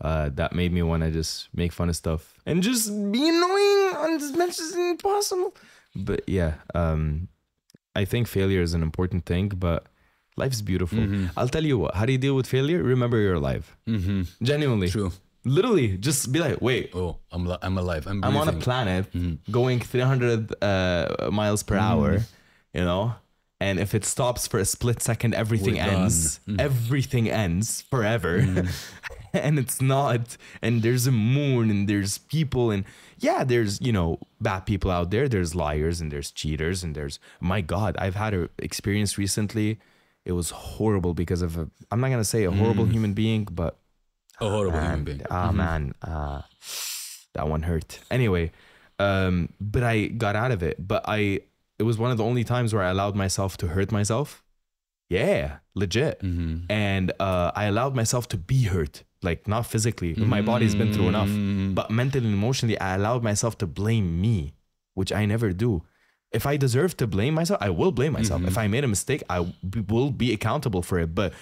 that made me want to just make fun of stuff and just be annoying as much as possible. But yeah, I think failure is an important thing, but life's beautiful. I'll tell you what, how do you deal with failure? Remember you're alive. Genuinely. True. Literally, just be like, wait. Oh, I'm alive. I'm on a planet going 300 miles per hour, you know? And if it stops for a split second, everything ends. Everything ends forever. And it's not. And there's a moon and there's people. And yeah, there's, you know, bad people out there. There's liars and there's cheaters. And there's, my God, I've had an experience recently. It was horrible because of, I'm not going to say a horrible human being, but. A horrible human being. That one hurt. Anyway, but I got out of it. But it was one of the only times where I allowed myself to hurt myself. Yeah, legit. And I allowed myself to be hurt, like not physically. My body's been through enough, but mentally and emotionally, I allowed myself to blame me, which I never do. If I deserve to blame myself, I will blame myself. If I made a mistake, I will be accountable for it. But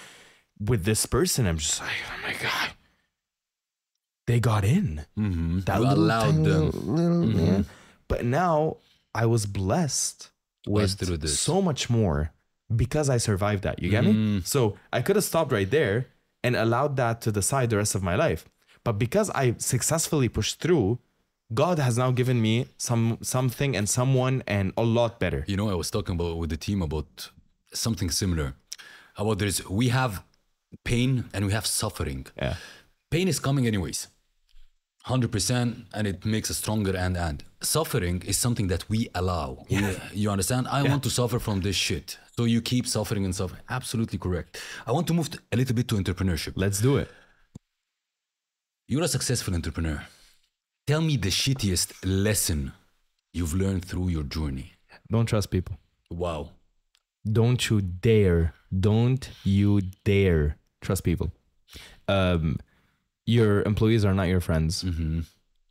with this person, I'm just like, oh my God. They got in. That allowed them. But now I was blessed with so much more because I survived that. You get me? So I could have stopped right there and allowed that to decide the rest of my life. But because I successfully pushed through, God has now given me something and someone and a lot better. You know, I was talking about with the team about something similar. About we have pain and we have suffering. Yeah. Pain is coming anyways. 100%, and it makes us stronger and suffering is something that we allow. You understand? I want to suffer from this shit, so you keep suffering and suffering. Absolutely correct. I want to move a little bit to entrepreneurship. Let's do it. You're a successful entrepreneur. Tell me the shittiest lesson you've learned through your journey. Don't trust people. Wow. Don't you dare trust people. Your employees are not your friends.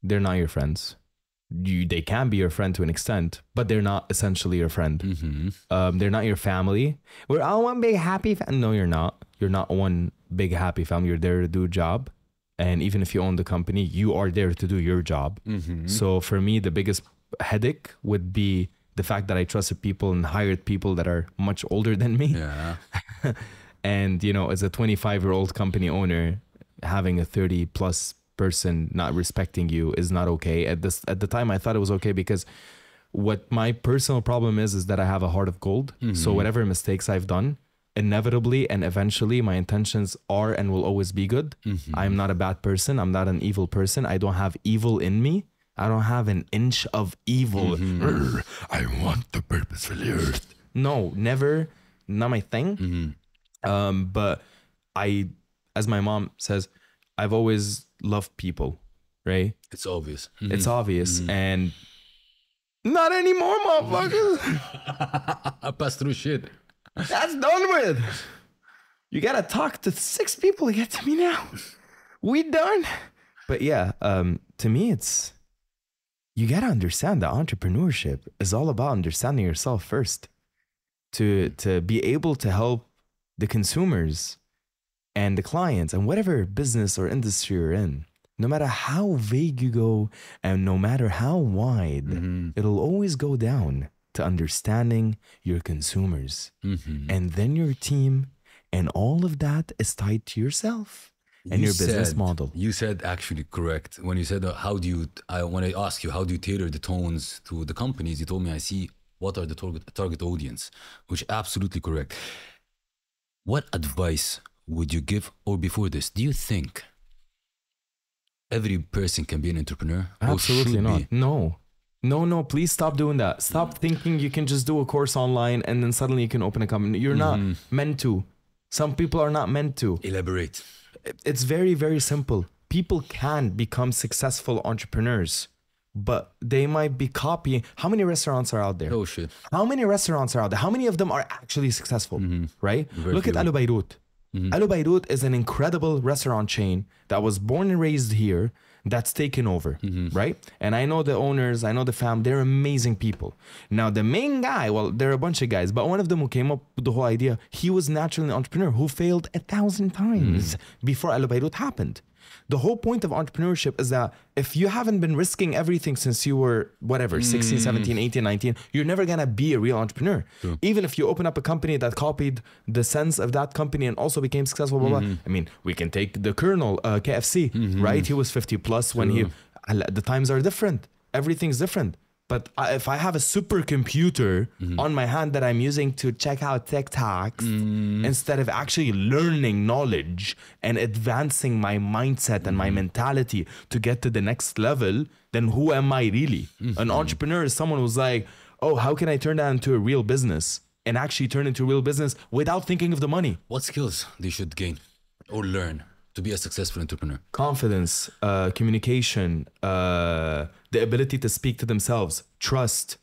They're not your friends. They can be your friend to an extent, but they're not essentially your friend. They're not your family. We're all one big happy family. No, you're not. You're not one big happy family. You're there to do a job. And even if you own the company, you are there to do your job. So for me, the biggest headache would be the fact that I trusted people and hired people that are much older than me. Yeah. And, you know, as a 25-year-old company owner, having a 30 plus person not respecting you is not okay. At the time, I thought it was okay because what my personal problem is that I have a heart of gold. So whatever mistakes I've done, inevitably and eventually my intentions are and will always be good. I'm not a bad person. I'm not an evil person. I don't have evil in me. I don't have an inch of evil. I want the purposeful earth. No, never. Not my thing. But as my mom says, I've always loved people, right? It's obvious. It's obvious. And not anymore, motherfuckers. I passed through shit. That's done with. You gotta talk to 6 people to get to me now. We done. But yeah, to me, you gotta understand that entrepreneurship is all about understanding yourself first. To be able to help the consumers and the clients and whatever business or industry you're in, no matter how vague you go and no matter how wide, it'll always go down to understanding your consumers and then your team, and all of that is tied to yourself and your business model. You said actually correct. When you said, when I asked you, how do you tailor the tones to the companies? You told me, I see what are the target audience, which absolutely correct. What advice would you give, or before this, do you think every person can be an entrepreneur? Absolutely not. No. No, please stop doing that. Stop thinking you can just do a course online and then suddenly you can open a company. You're not meant to. Some people are not meant to. Elaborate. It's very, very simple. People can become successful entrepreneurs, but they might be copying. How many restaurants are out there? Oh shit. How many restaurants are out there? How many of them are actually successful, right? Look at Alu Beirut. Alu Beirut is an incredible restaurant chain that was born and raised here, that's taken over, right? And I know the owners, I know the fam, they're amazing people. Now the main guy, well, there are a bunch of guys, but one of them who came up with the whole idea, he was naturally an entrepreneur who failed 1,000 times before Alu Beirut happened. The whole point of entrepreneurship is that if you haven't been risking everything since you were whatever, 16, 17, 18, 19, you're never going to be a real entrepreneur. True. Even if you open up a company that copied the sense of that company and also became successful, blah, blah. I mean, we can take the Colonel, KFC, right? He was 50 plus when the times are different. Everything's different. But if I have a supercomputer on my hand that I'm using to check out TikToks instead of actually learning knowledge and advancing my mindset and my mentality to get to the next level, then who am I really? An entrepreneur is someone who's like, oh, how can I turn that into a real business and actually turn into a real business without thinking of the money? What skills they should gain or learn to be a successful entrepreneur? Confidence, communication, the ability to speak to themselves, trust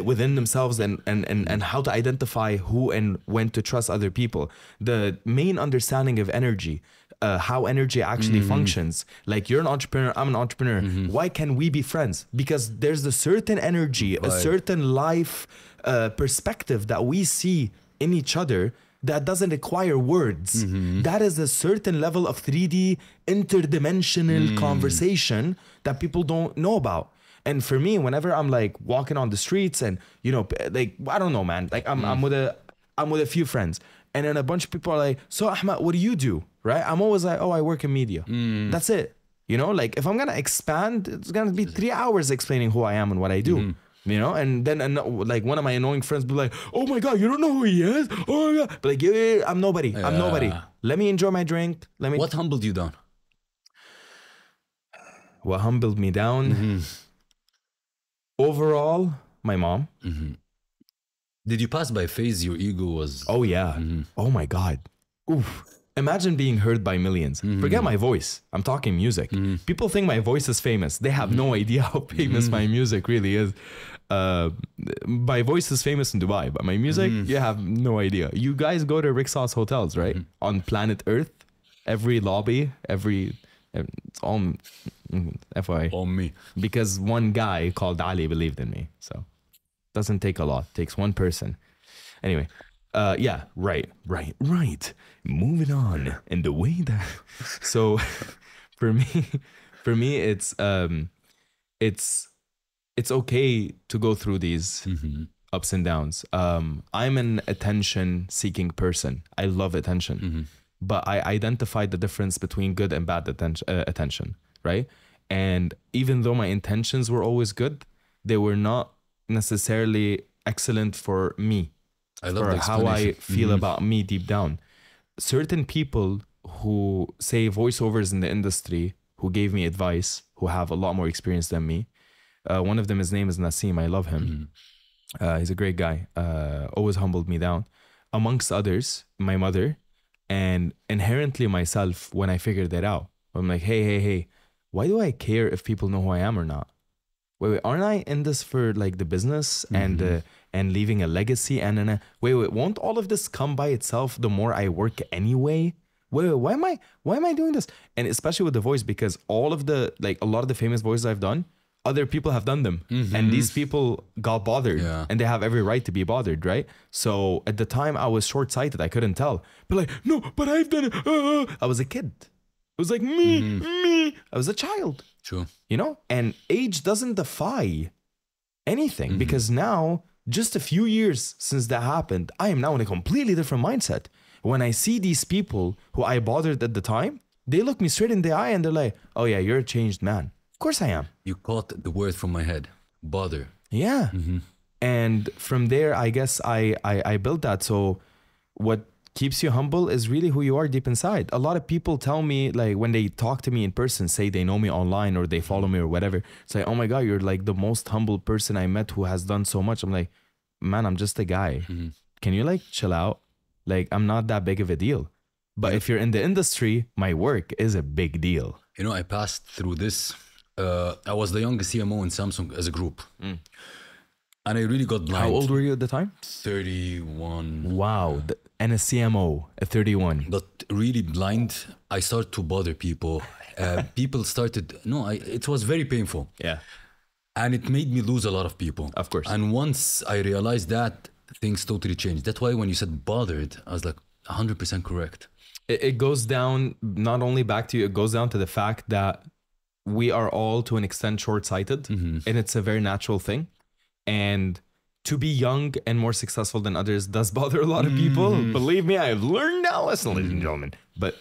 within themselves, and how to identify who and when to trust other people. The main understanding of energy, how energy actually functions. Like, you're an entrepreneur, I'm an entrepreneur. Why can we be friends? Because there's a certain energy, a certain life perspective that we see in each other that doesn't require words. That is a certain level of 3D interdimensional conversation that people don't know about. And for me, whenever I'm like walking on the streets and, you know, like, I don't know, man, like I'm with a few friends, and then a bunch of people are like, so Ahmad, what do you do? Right? I'm always like, oh, I work in media. That's it. You know, like, if I'm going to expand, it's going to be 3 hours explaining who I am and what I do. You know, and then like one of my annoying friends be like, oh my God, you don't know who he is? Oh my God. But like, yeah, I'm nobody. I'm nobody. Let me enjoy my drink. What humbled you down? What humbled me down? Overall, my mom. Did you pass by a phase your ego was... Oh yeah. Oh my God. Oof. Imagine being heard by millions. Forget my voice. I'm talking music. People think my voice is famous. They have no idea how famous my music really is. My voice is famous in Dubai, but my music, you have no idea. You guys go to Rick Sauce hotels, right? On planet Earth, every lobby, it's all FYI. On me. Because one guy called Ali believed in me. So doesn't take a lot. Takes one person. Anyway. Yeah, right. Moving on. And the way that, so for me, it's okay to go through these ups and downs. I'm an attention seeking person. I love attention, but I identified the difference between good and bad attention, right? And even though my intentions were always good, they were not necessarily excellent for me. I love or how I feel about me deep down. Certain people who say voiceovers in the industry, who gave me advice, who have a lot more experience than me. One of them, his name is Nassim. I love him. He's a great guy. Always humbled me down. Amongst others, my mother, and inherently myself. When I figured that out, I'm like, hey, why do I care if people know who I am or not? Wait, aren't I in this for like the business and leaving a legacy? And wait, won't all of this come by itself the more I work anyway? Wait, why am I doing this? And especially with the voice, because all of the, like, a lot of the famous voices I've done, other people have done them. And these people got bothered and they have every right to be bothered, right? So at the time I was short-sighted. I couldn't tell. But like, no, but I've done it. I was a kid. It was like me. I was a child. True. You know, and age doesn't defy anything because now, just a few years since that happened, I am now in a completely different mindset. When I see these people who I bothered at the time, they look me straight in the eye and they're like, oh yeah, you're a changed man. Of course I am. You caught the word from my head. Bother. Yeah. And from there, I guess I built that. So what keeps you humble is really who you are deep inside. A lot of people tell me, like, when they talk to me in person, say they know me online or they follow me or whatever, it's like, oh my God, you're like the most humble person I met who has done so much. I'm like, man, I'm just a guy. Can you like chill out? Like, I'm not that big of a deal. But if you're in the industry, my work is a big deal. You know, I passed through this. I was the youngest CMO in Samsung as a group. And I really got blind. How old were you at the time? 31. Wow. And a CMO at 31. But really blind, I started to bother people. People started, it was very painful. Yeah. And it made me lose a lot of people. Of course. And once I realized that, things totally changed. That's why when you said bothered, I was like 100% correct. It goes down, not only back to you, it goes down to the fact that we are all to an extent short-sighted, and it's a very natural thing. And to be young and more successful than others does bother a lot of people. Believe me, I've learned that lesson, ladies and gentlemen. But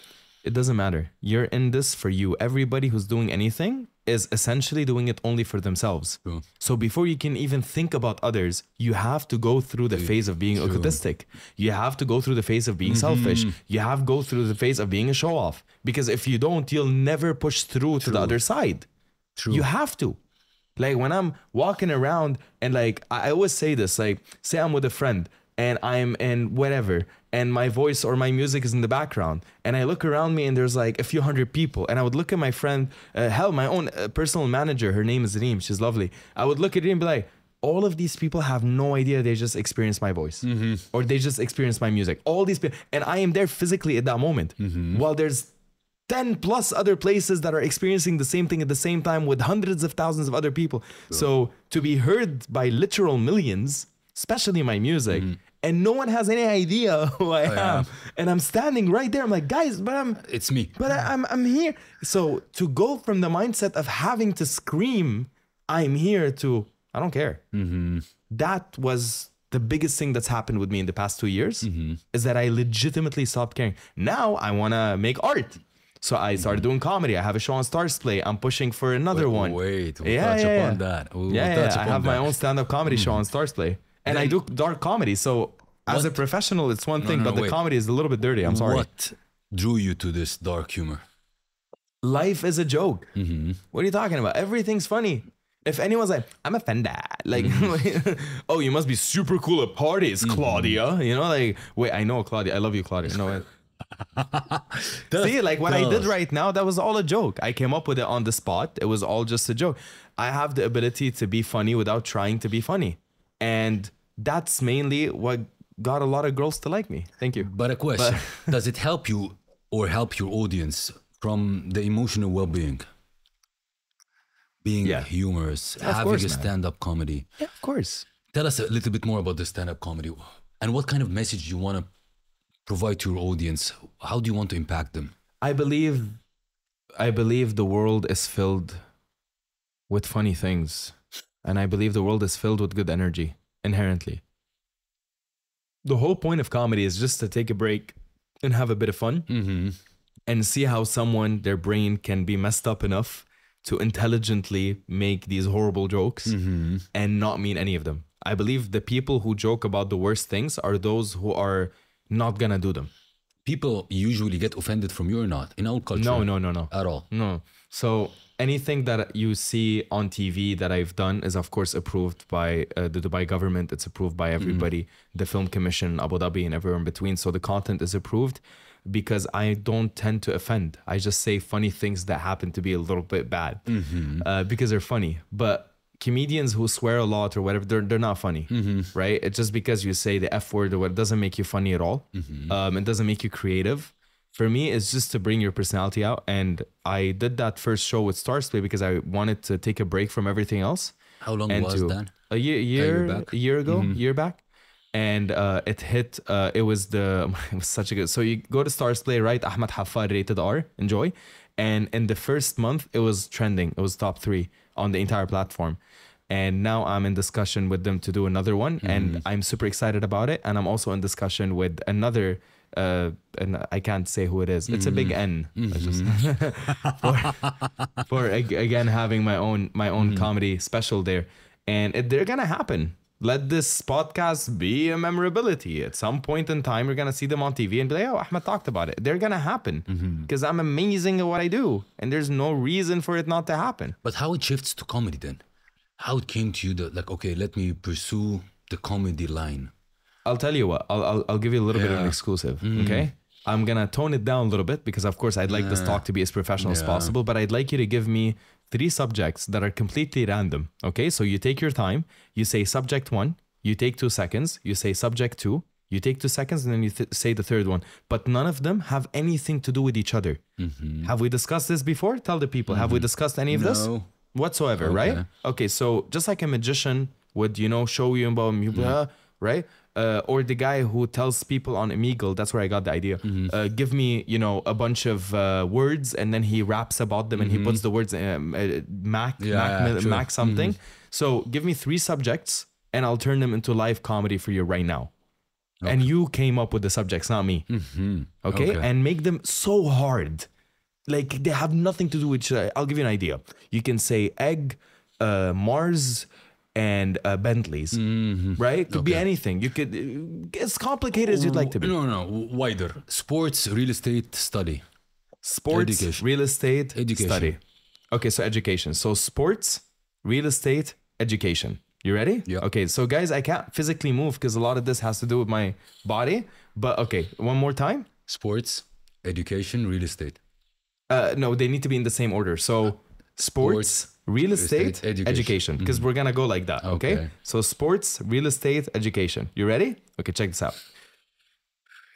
it doesn't matter. You're in this for you. Everybody who's doing anything is essentially doing it only for themselves. True. So before you can even think about others, you have to go through the phase of being egotistic. You have to go through the phase of being selfish. You have to go through the phase of being a show-off. Because if you don't, you'll never push through to the other side. True. You have to. Like when I'm walking around and like, I always say this, like say I'm with a friend and I'm in whatever and my voice or my music is in the background and I look around me and there's like a few hundred people and I would look at my friend, my own personal manager, her name is Reem, she's lovely. I would look at her and be like, all of these people have no idea they just experienced my voice or they just experienced my music. All these people, and I am there physically at that moment while there's 10 plus other places that are experiencing the same thing at the same time with hundreds of thousands of other people. So to be heard by literal millions, especially my music, and no one has any idea who I am. And I'm standing right there. I'm like, guys, it's me. But I'm here. So to go from the mindset of having to scream, I'm here to, I don't care. That was the biggest thing that's happened with me in the past 2 years is that I legitimately stopped caring. Now I want to make art. So I started doing comedy. I have a show on Stars Play. I'm pushing for another one. We'll touch upon that. I have my own stand-up comedy show on Stars Play. And I do dark comedy. So as a professional, it's one thing, but the comedy is a little bit dirty. I'm sorry. What drew you to this dark humor? Life is a joke. What are you talking about? Everything's funny. If anyone's like, I'm offended, like, oh, you must be super cool at parties, Claudia. You know, like, wait, I know Claudia. I love you, Claudia. No, see, like what I did right now, that was all a joke. I came up with it on the spot. It was all just a joke. I have the ability to be funny without trying to be funny. And that's mainly what got a lot of girls to like me. Thank you. But a question, does it help you or help your audience from the emotional well-being? Being humorous, having a stand-up comedy. Yeah, of course. Tell us a little bit more about the stand-up comedy and what kind of message you want to provide to your audience. How do you want to impact them? I believe the world is filled with funny things. And I believe the world is filled with good energy, inherently. The whole point of comedy is just to take a break and have a bit of fun and see how someone, their brain can be messed up enough to intelligently make these horrible jokes and not mean any of them. I believe the people who joke about the worst things are those who are not gonna do them. People usually get offended from you or not in our culture? No. At all? No. So anything that you see on TV that I've done is of course approved by the Dubai government. It's approved by everybody, the Film Commission, Abu Dhabi and everywhere in between. So the content is approved because I don't tend to offend. I just say funny things that happen to be a little bit bad because they're funny. But comedians who swear a lot or whatever, they're not funny, right? It's just because you say the F word or what, doesn't make you funny at all. It doesn't make you creative. For me, it's just to bring your personality out. And I did that first show with Stars Play because I wanted to take a break from everything else. How long was that? A year back. And it hit, it was such a good, so you go to Stars Play, right? Ahmad Haffar rated R, enjoy. And in the first month, it was trending. It was top 3 on the entire platform. And now I'm in discussion with them to do another one. And I'm super excited about it. And I'm also in discussion with another, and I can't say who it is. It's a big N. for again, having my own comedy special there. And they're going to happen. Let this podcast be a memorability. At some point in time, you're going to see them on TV and be like, oh, Ahmed talked about it. They're going to happen because I'm amazing at what I do. And there's no reason for it not to happen. But how it shifts to comedy then? How it came to you that, like, okay, let me pursue the comedy line. I'll tell you what, I'll give you a little bit of an exclusive, okay? I'm going to tone it down a little bit because, of course, I'd like this talk to be as professional as possible, but I'd like you to give me 3 subjects that are completely random, okay? So you take your time, you say subject 1, you take 2 seconds, you say subject 2, you take 2 seconds, and then you say the third one. But none of them have anything to do with each other. Have we discussed this before? Tell the people. Have we discussed any of this? Whatsoever, right? Okay, so just like a magician would, show you about, right? Or the guy who tells people on Omegle, that's where I got the idea. Give me, a bunch of words, and then he raps about them, and he puts the words Mac something. So give me 3 subjects, and I'll turn them into live comedy for you right now. Okay. And you came up with the subjects, not me. Okay? And make them so hard. Like they have nothing to do with each other. I'll give you an idea. You can say egg, Mars, and Bentleys, right? Could be anything. You could, as complicated as you'd like to be. No, wider. Sports, real estate, study. Sports, education. Real estate, education. Study. Okay, so education. So sports, real estate, education. You ready? Yeah. Okay, so guys, I can't physically move because a lot of this has to do with my body. But okay, one more time. Sports, education, real estate. No, they need to be in the same order. So sports, real estate, education. Because we're going to go like that, okay? So sports, real estate, education. You ready? Okay, check this out.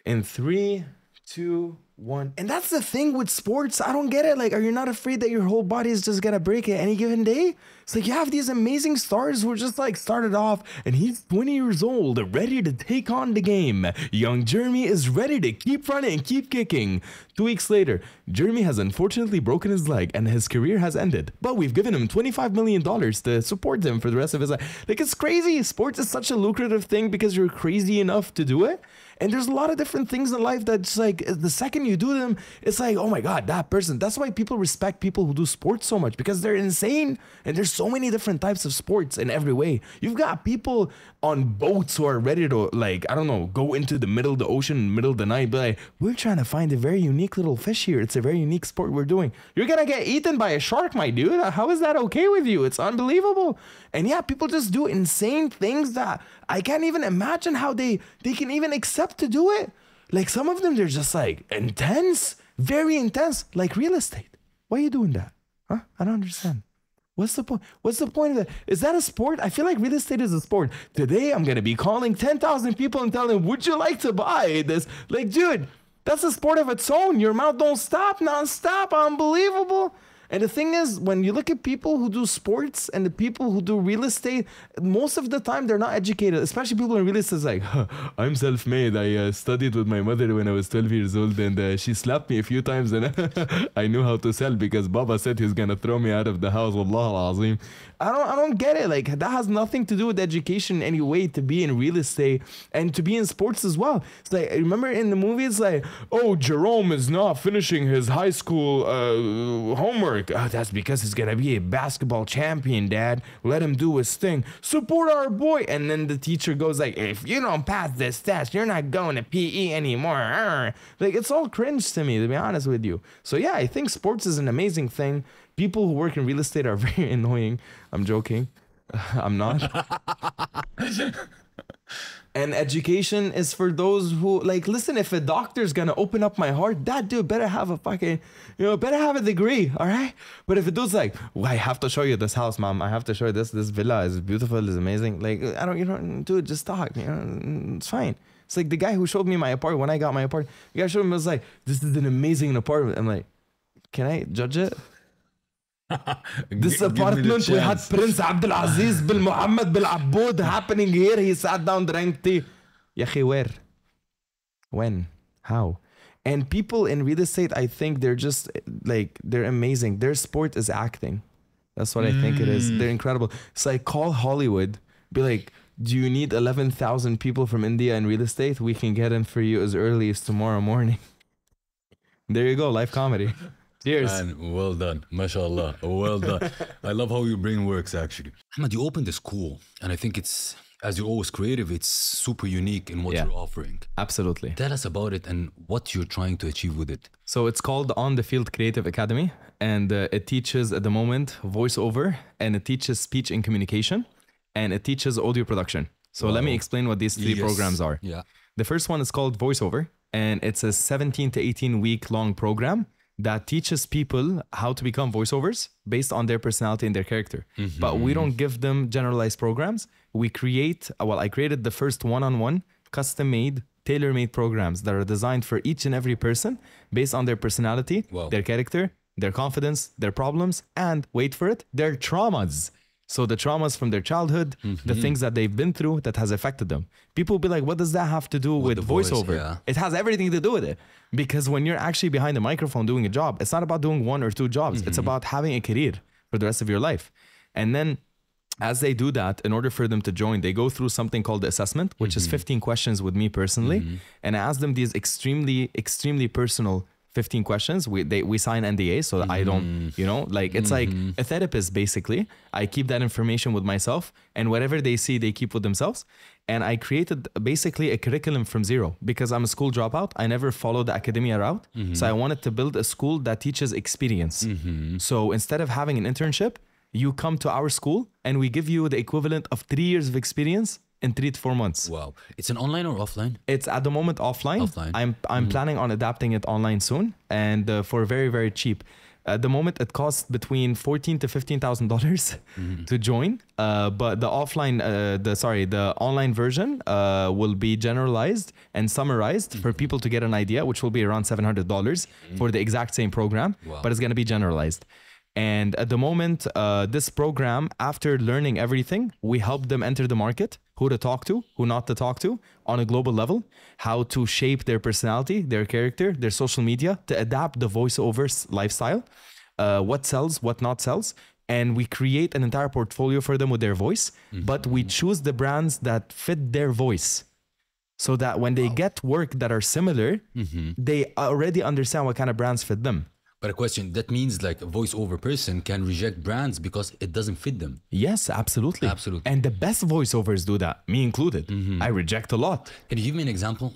In 3, 2, 1. And that's the thing with sports. I don't get it. Like, are you not afraid that your whole body is just going to break it any given day? It's like you have these amazing stars who are just like started off and he's 20 years old, ready to take on the game. Young Jeremy is ready to keep running and keep kicking. 2 weeks later, Jeremy has unfortunately broken his leg and his career has ended. But we've given him $25 million to support him for the rest of his life. Like, it's crazy. Sports is such a lucrative thing because you're crazy enough to do it. And there's a lot of different things in life that's like, the second you do them, it's like, oh my God, that person. That's why people respect people who do sports so much, because they're insane. And there's so many different types of sports in every way. You've got people on boats who are ready to, like, I don't know, go into the middle of the ocean, middle of the night, but like, we're trying to find a very unique little fish here. It's a very unique sport we're doing. You're going to get eaten by a shark, my dude. How is that okay with you? It's unbelievable. And yeah, people just do insane things that I can't even imagine how they can even accept to do it. Like, some of them, they're just like intense, very intense, like real estate. Why are you doing that? Huh? I don't understand. What's the point? What's the point of that? Is that a sport? I feel like real estate is a sport. Today, I'm going to be calling 10,000 people and telling them, would you like to buy this? Like, dude, that's a sport of its own. Your mouth don't stop, non-stop. Unbelievable. And the thing is, when you look at people who do sports and the people who do real estate, most of the time they're not educated, especially people in real estate. It's like, I'm self-made. I studied with my mother when I was 12 years old, and she slapped me a few times, and I knew how to sell because Baba said he's going to throw me out of the house. Wallah al-azim. I don't get it. Like, that has nothing to do with education in any way to be in real estate and to be in sports as well. It's like, remember in the movie, it's like, oh, Jerome is not finishing his high school homework. Oh, that's because he's gonna be a basketball champion, Dad. Let him do his thing. Support our boy. And then the teacher goes like, if you don't pass this test, you're not going to PE anymore. Like, it's all cringe to me, to be honest with you. So yeah, I think sports is an amazing thing. People who work in real estate are very annoying. I'm joking. I'm not. And education is for those who, like, listen, if a doctor's gonna open up my heart, that dude better have a fucking, better have a degree, all right? But if a dude's like, well, I have to show you this house, mom. I have to show you this villa is beautiful, is amazing. Like, I don't, dude, just talk, it's fine. It's like the guy who showed me my apartment when I got my apartment. The guy showed me, was like, this is an amazing apartment. I'm like, can I judge it? This apartment, we had Prince Abdulaziz bin Mohammed bin Abboud happening here. He sat down, drank tea. Yahi, where? When? How? And people in real estate, I think they're just like, they're amazing. Their sport is acting. That's what I think it is. They're incredible. It's like, call Hollywood. Be like, do you need 11,000 people from India in real estate? We can get them for you as early as tomorrow morning. There you go, live comedy. Cheers. Man, well done. MashaAllah. Well done. I love how your brain works, actually. Ahmad, you opened a school, and I think it's as you're always creative, it's super unique in what you're offering. Absolutely. Tell us about it and what you're trying to achieve with it. So it's called On the Field Creative Academy, and it teaches at the moment voiceover, and it teaches speech and communication, and it teaches audio production. So let me explain what these three programs are. Yeah. The first one is called voiceover, and it's a 17 to 18 week long program that teaches people how to become voiceovers based on their personality and their character. But we don't give them generalized programs. We create, I created the first one-on-one, custom-made, tailor-made programs that are designed for each and every person based on their personality, their character, their confidence, their problems, and wait for it, their traumas. So the traumas from their childhood, the things that they've been through that has affected them. People will be like, what does that have to do with voiceover? It has everything to do with it. Because when you're actually behind the microphone doing a job, it's not about doing 1 or 2 jobs. It's about having a career for the rest of your life. And then as they do that, in order for them to join, they go through something called the assessment, which is 15 questions with me personally. And I ask them these extremely, extremely personal 15 questions. We sign NDA so that I don't, it's like a therapist basically. I keep that information with myself, and whatever they see, they keep with themselves. And I created basically a curriculum from zero because I'm a school dropout. I never followed the academia route. So I wanted to build a school that teaches experience. So instead of having an internship, you come to our school and we give you the equivalent of 3 years of experience in 3 to 4 months. Wow. It's an online or offline? It's at the moment offline. I'm planning on adapting it online soon, and for very, very cheap. At the moment, it costs between $14,000 to $15,000 to join. But the the online version will be generalized and summarized for people to get an idea, which will be around $700 for the exact same program. But it's going to be generalized. And at the moment, this program, after learning everything, we help them enter the market, who to talk to, who not to talk to on a global level, how to shape their personality, their character, their social media, to adapt the voiceovers lifestyle, what sells, what not sells. And we create an entire portfolio for them with their voice, but we choose the brands that fit their voice. So that when they get work that are similar, they already understand what kind of brands fit them. But a question, that means like a voiceover person can reject brands because it doesn't fit them. Yes, absolutely. Absolutely. And the best voiceovers do that, me included. I reject a lot. Can you give me an example?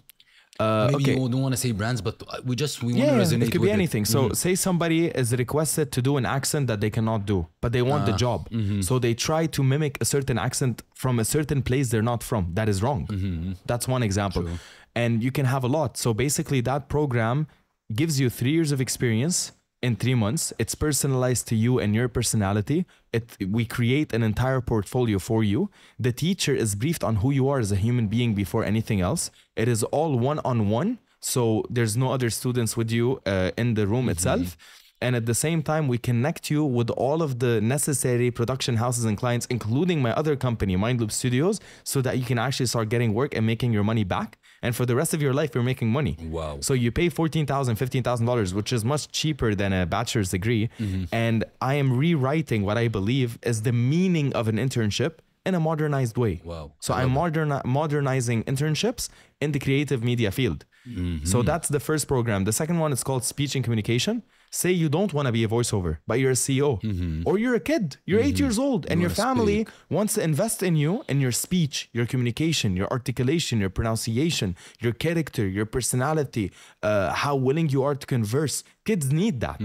Maybe you don't want to say brands, but we want to resonate with it could be anything. So say somebody is requested to do an accent that they cannot do, but they want the job. So they try to mimic a certain accent from a certain place they're not from. That is wrong. That's one example. True. And you can have a lot. So basically that program gives you 3 years of experience in 3 months. It's personalized to you and your personality. We create an entire portfolio for you. The teacher is briefed on who you are as a human being before anything else. It is all one-on-one. So there's no other students with you in the room itself. And at the same time, we connect you with all of the necessary production houses and clients, including my other company, Mind Loop Studios, so that you can actually start getting work and making your money back. And for the rest of your life, you're making money. Wow. So you pay $14,000, $15,000, which is much cheaper than a bachelor's degree. And I am rewriting what I believe is the meaning of an internship in a modernized way. Wow. So I'm modernizing internships in the creative media field. So that's the first program. The second one is called speech and communication. Say you don't want to be a voiceover, but you're a CEO, or you're a kid, you're 8 years old, and your family wants to invest in you, in your speech, your communication, your articulation, your pronunciation, your character, your personality, how willing you are to converse. Kids need that.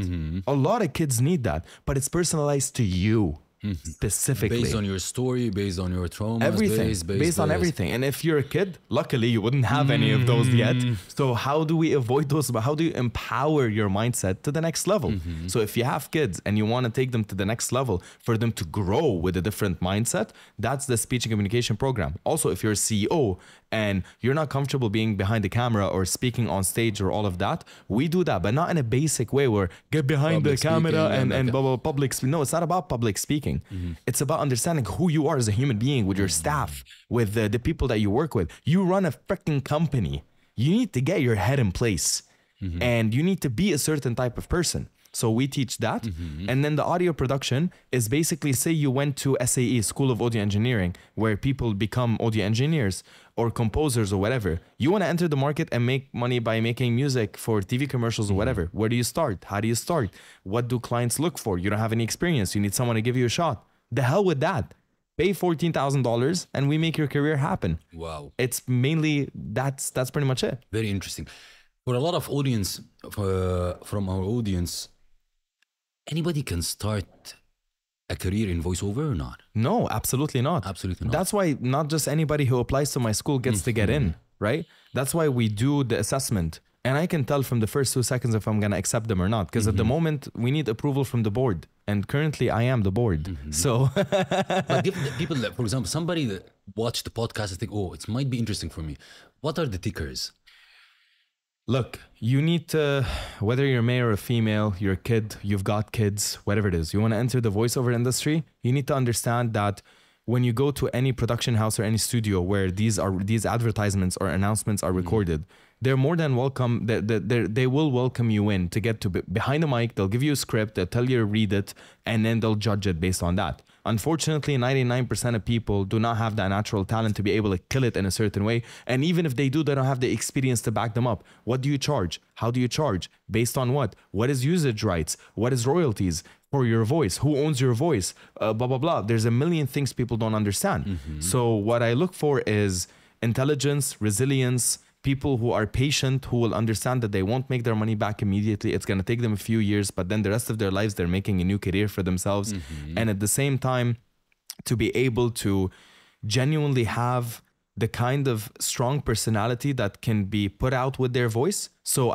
A lot of kids need that, but it's personalized to you. Specifically based on your story, based on your trauma, everything, based on everything. And if you're a kid, luckily you wouldn't have any of those yet. So how do we avoid those? But how do you empower your mindset to the next level? So if you have kids and you want to take them to the next level for them to grow with a different mindset, that's the speech and communication program. Also, if you're a CEO and you're not comfortable being behind the camera or speaking on stage or all of that, we do that, but not in a basic way where get behind the camera and blah, blah, public speaking. No, it's not about public speaking. It's about understanding who you are as a human being with your staff, with the people that you work with. You run a freaking company. You need to get your head in place and you need to be a certain type of person. So we teach that. And then the audio production is basically, say you went to SEIF, School of Audio Engineering, where people become audio engineers or composers or whatever. You want to enter the market and make money by making music for TV commercials or whatever. Where do you start? How do you start? What do clients look for? You don't have any experience. You need someone to give you a shot. The hell with that. Pay $14,000 and we make your career happen. Wow. It's mainly, that's pretty much it. Very interesting. For a lot of audience, from our audience, anybody can start a career in voiceover or not? No, absolutely not. Absolutely not. That's why not just anybody who applies to my school gets to get in, right? That's why we do the assessment. And I can tell from the first 2 seconds if I'm going to accept them or not. Because at the moment, we need approval from the board. And currently, I am the board. So... But give the people, that, for example, somebody that watched the podcast and think, oh, it might be interesting for me. What are the tickers? Look, you need to, whether you're male or a female, you're a kid, you've got kids, whatever it is, you want to enter the voiceover industry, you need to understand that when you go to any production house or any studio where these advertisements or announcements are recorded, they're more than welcome. They will welcome you in to get to behind the mic. They'll give you a script, they'll tell you to read it, and then they'll judge it based on that. Unfortunately, 99% of people do not have that natural talent to be able to kill it in a certain way. And even if they do, they don't have the experience to back them up. What do you charge? How do you charge? Based on what? What is usage rights? What is royalties for your voice? Who owns your voice? Blah, blah, blah. There's a million things people don't understand. So what I look for is intelligence, resilience, people who are patient, who will understand that they won't make their money back immediately. It's going to take them a few years, but then the rest of their lives, they're making a new career for themselves. And at the same time, to be able to genuinely have the kind of strong personality that can be put out with their voice. So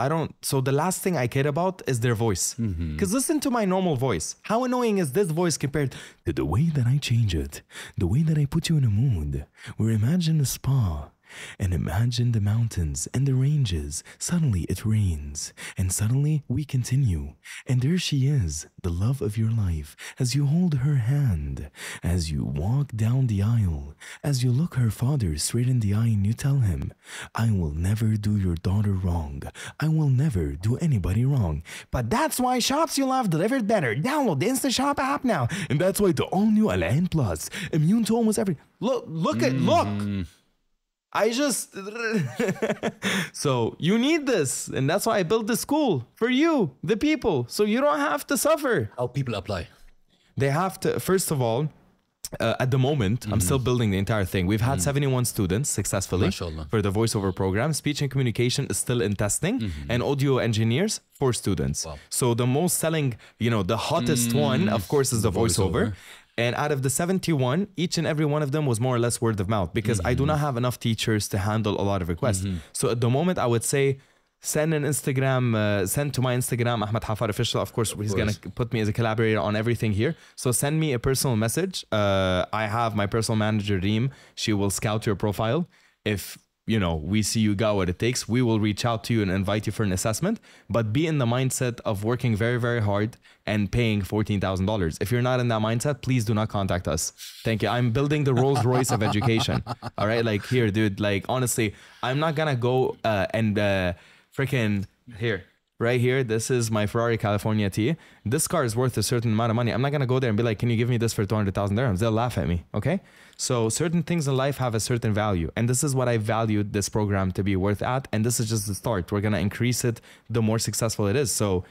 the last thing I care about is their voice. Because listen to my normal voice. How annoying is this voice compared to the way that I change it, the way that I put you in a mood, or imagine a spa. And imagine the mountains and the ranges. Suddenly it rains, and suddenly we continue. And there she is, the love of your life, as you hold her hand, as you walk down the aisle, as you look her father straight in the eye and you tell him, I will never do your daughter wrong. I will never do anybody wrong. But that's why shops you love delivered better. Download the InstaShop app now. And that's why the all-new Alain Plus, immune to almost every... Look! I just, so you need this. And that's why I built the school for you, the people, so you don't have to suffer. How people apply? They have to, first of all, at the moment, I'm still building the entire thing. We've had 71 students successfully for the voiceover program. Speech and communication is still in testing, and audio engineers, 4 students. Wow. So the most selling, the hottest one, of course, is the voiceover. And out of the 71, each and every one of them was more or less word of mouth, because I do not have enough teachers to handle a lot of requests. So at the moment, I would say send to my Instagram, Ahmad Haffar official. Of course, he's going to put me as a collaborator on everything here. So send me a personal message. I have my personal manager, Reem. She will scout your profile. If we see you got what it takes, we will reach out to you and invite you for an assessment, but be in the mindset of working very, very hard and paying $14,000. If you're not in that mindset, please do not contact us. Thank you. I'm building the Rolls Royce of education. All right. Like here, dude, like honestly, I'm not going to go and freaking here. Right here, this is my Ferrari California T. This car is worth a certain amount of money. I'm not going to go there and be like, can you give me this for 200,000 dirhams? They'll laugh at me, okay? So certain things in life have a certain value. And this is what I valued this program to be worth at. And this is just the start. We're going to increase it the more successful it is. So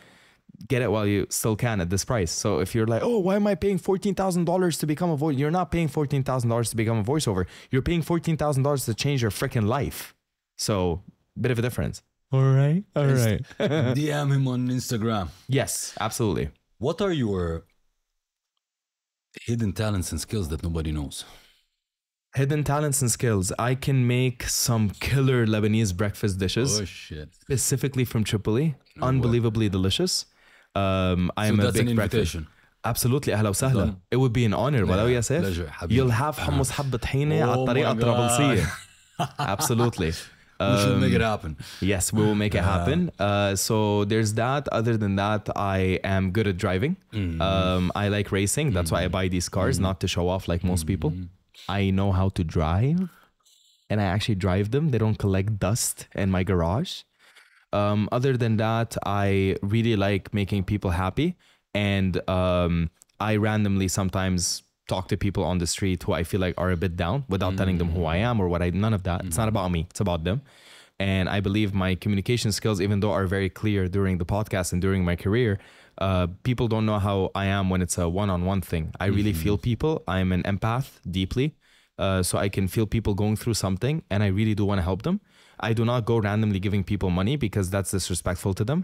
get it while you still can at this price. So if you're like, oh, why am I paying $14,000 to become a voice? You're not paying $14,000 to become a voiceover. You're paying $14,000 to change your freaking life. So bit of a difference. All right. DM him on Instagram. Yes, absolutely. What are your hidden talents and skills that nobody knows? Hidden talents and skills. I can make some killer Lebanese breakfast dishes. Oh, shit. Specifically from Tripoli. Unbelievably delicious. I'm a big invitation. Absolutely. أهلا وسهلا. It would be an honor. ولو يا سيف. You'll have hummus حبة طحينة على الطريقة الطرابلسية. Absolutely. We should make it happen. Yes, we will make it happen. So there's that. Other than that, I am good at driving. I like racing. That's why I buy these cars, not to show off like most people. I know how to drive, and I actually drive them. They don't collect dust in my garage. Other than that, I really like making people happy. And I randomly sometimes talk to people on the street who I feel like are a bit down without telling them who I am or what none of that. It's not about me. It's about them. And I believe my communication skills, even though are very clear during the podcast and during my career, people don't know how I am when it's a one-on-one thing. I really feel people. I'm an empath deeply. So I can feel people going through something and I really do want to help them. I do not go randomly giving people money because that's disrespectful to them,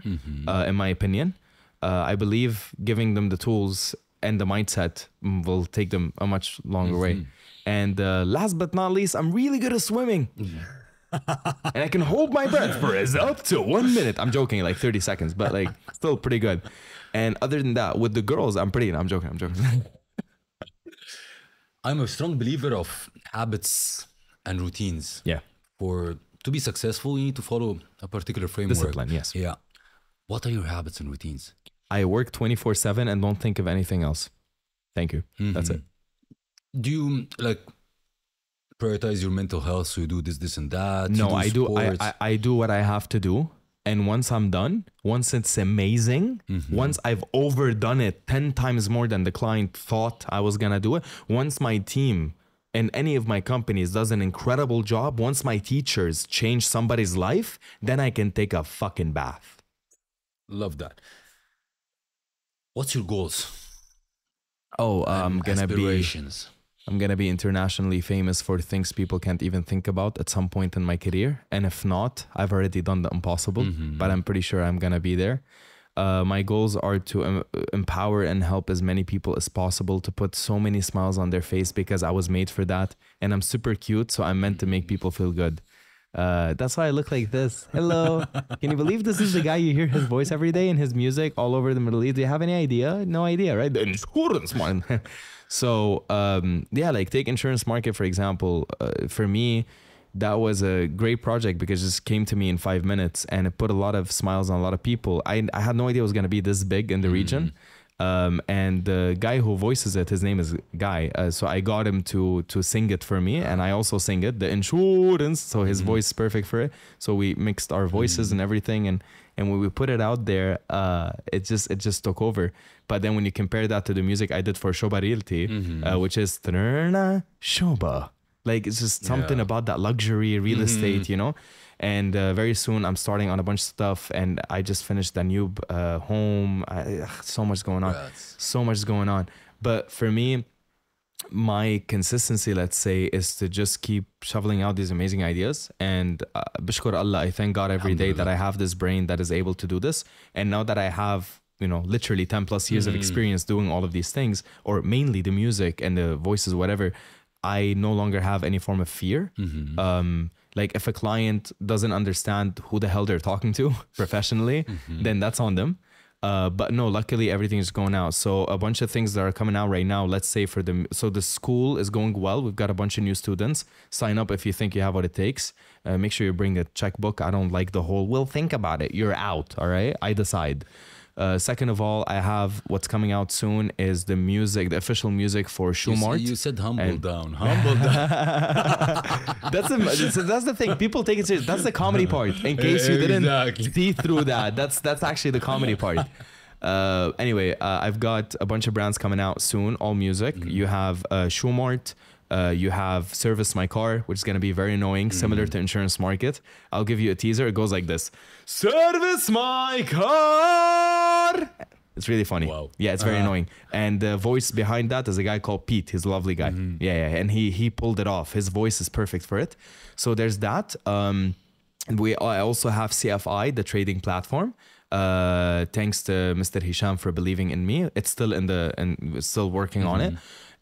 in my opinion. I believe giving them the tools and the mindset will take them a much longer way. And last but not least, I'm really good at swimming. And I can hold my breath for up to 1 minute. I'm joking, like 30 seconds, but like still pretty good. And other than that, with the girls, I'm joking. I'm a strong believer of habits and routines. Yeah. To be successful, you need to follow a particular framework. Discipline, yes. Yeah. What are your habits and routines? I work 24/7 and don't think of anything else. Thank you. That's it. Do you like prioritize your mental health? So you do this and that? No, I do. I do what I have to do. And once I'm done, once it's amazing, once I've overdone it 10 times more than the client thought I was going to do it, once my team and any of my companies does an incredible job, once my teachers change somebody's life, then I can take a fucking bath. Love that. What's your goals? Oh, I'm gonna be internationally famous for things people can't even think about at some point in my career. And if not, I've already done the impossible, but I'm pretty sure I'm gonna be there. My goals are to empower and help as many people as possible, to put so many smiles on their face, because I was made for that. And I'm super cute, so I'm meant to make people feel good. That's why I look like this. Hello. Can you believe this is the guy you hear his voice every day in his music all over the Middle East? Do you have any idea? No idea, right? The insurance one. So, yeah, like take insurance market, for example. For me, that was a great project because it just came to me in 5 minutes and it put a lot of smiles on a lot of people. I had no idea it was going to be this big in the region. And the guy who voices it, his name is Guy. So I got him to sing it for me, and I also sing it, the insurance. So his voice is perfect for it. So we mixed our voices and everything, and when we put it out there, it just took over. But then when you compare that to the music I did for Shoba Realty, which is Trna Shoba, like it's just something about that luxury real estate, you know. And very soon I'm starting on a bunch of stuff, and I just finished a new home. So much going on. So much going on. But for me, my consistency, let's say, is to just keep shoveling out these amazing ideas. And bishkur Allah, I thank God every day that I have this brain that is able to do this. And now that I have, you know, literally 10 plus years of experience doing all of these things, or mainly the music and the voices, whatever, I no longer have any form of fear. Like if a client doesn't understand who the hell they're talking to professionally, then that's on them. But no, luckily everything is going out. So a bunch of things that are coming out right now, let's say so the school is going well. We've got a bunch of new students. Sign up if you think you have what it takes. Make sure you bring a checkbook. I don't like the whole, we'll think about it. You're out, all right? I decide. Second of all, I have what's coming out soon is the music, the official music for Schumart. You said humble down. That's the thing. People take it serious. That's the comedy part. In case you didn't see through that, that's actually the comedy part. Anyway, I've got a bunch of brands coming out soon. All music. You have Schumart. You have Service My Car, which is going to be very annoying, similar to Insurance Market. I'll give you a teaser. It goes like this. Service my car. It's really funny. Wow. Yeah, it's very annoying. And the voice behind that is a guy called Pete. He's a lovely guy. Yeah. And he pulled it off. His voice is perfect for it. So there's that. And I also have CFI, the trading platform. Thanks to Mr. Hisham for believing in me. It's still still working on it.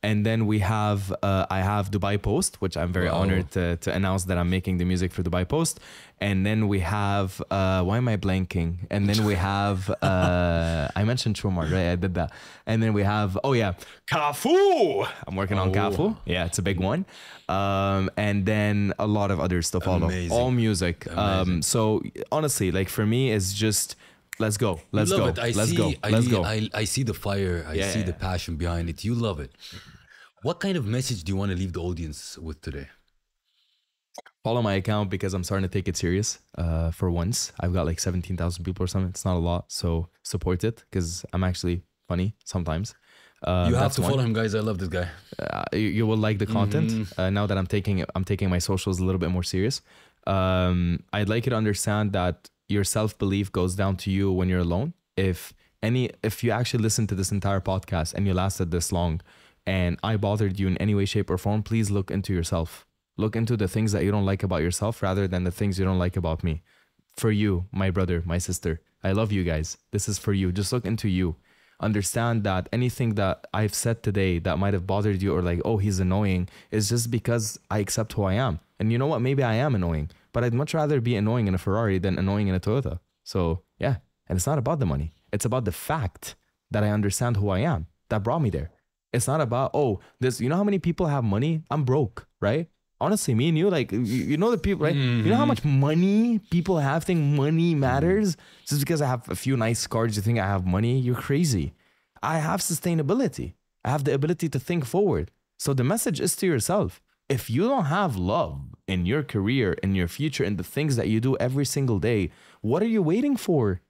And then we have, I have Dubai Post, which I'm very honored to announce that I'm making the music for Dubai Post. And then we have, why am I blanking? And then we have, I mentioned Trumar, right? I did that. And then we have, Kafu. I'm working on Kafu. Yeah, it's a big one. And then a lot of other stuff, all music. So honestly, like for me, it's just, let's go. Let's go. I see the fire. I see the passion behind it. You love it. What kind of message do you want to leave the audience with today? Follow my account because I'm starting to take it serious. For once, I've got like 17,000 people or something. It's not a lot. So support it because I'm actually funny sometimes. You have to follow him, guys. I love this guy. You will like the content. Now that I'm taking my socials a little bit more serious. I'd like you to understand that your self-belief goes down to you when you're alone. If you actually listen to this entire podcast and you lasted this long and I bothered you in any way, shape or form, please look into yourself. Look into the things that you don't like about yourself rather than the things you don't like about me. For you, my brother, my sister, I love you guys. This is for you. Just look into you. Understand that anything that I've said today that might have bothered you or like, oh, he's annoying, is just because I accept who I am. And you know what? Maybe I am annoying, but I'd much rather be annoying in a Ferrari than annoying in a Toyota. So yeah, and it's not about the money. It's about the fact that I understand who I am that brought me there. It's not about, oh, you know how many people have money? I'm broke, right? Honestly, me and you, like, you know the people, right? You know how much money people have, think money matters? Just because I have a few nice cars, you think I have money? You're crazy. I have sustainability. I have the ability to think forward. So the message is to yourself. If you don't have love in your career, in your future, in the things that you do every single day, what are you waiting for?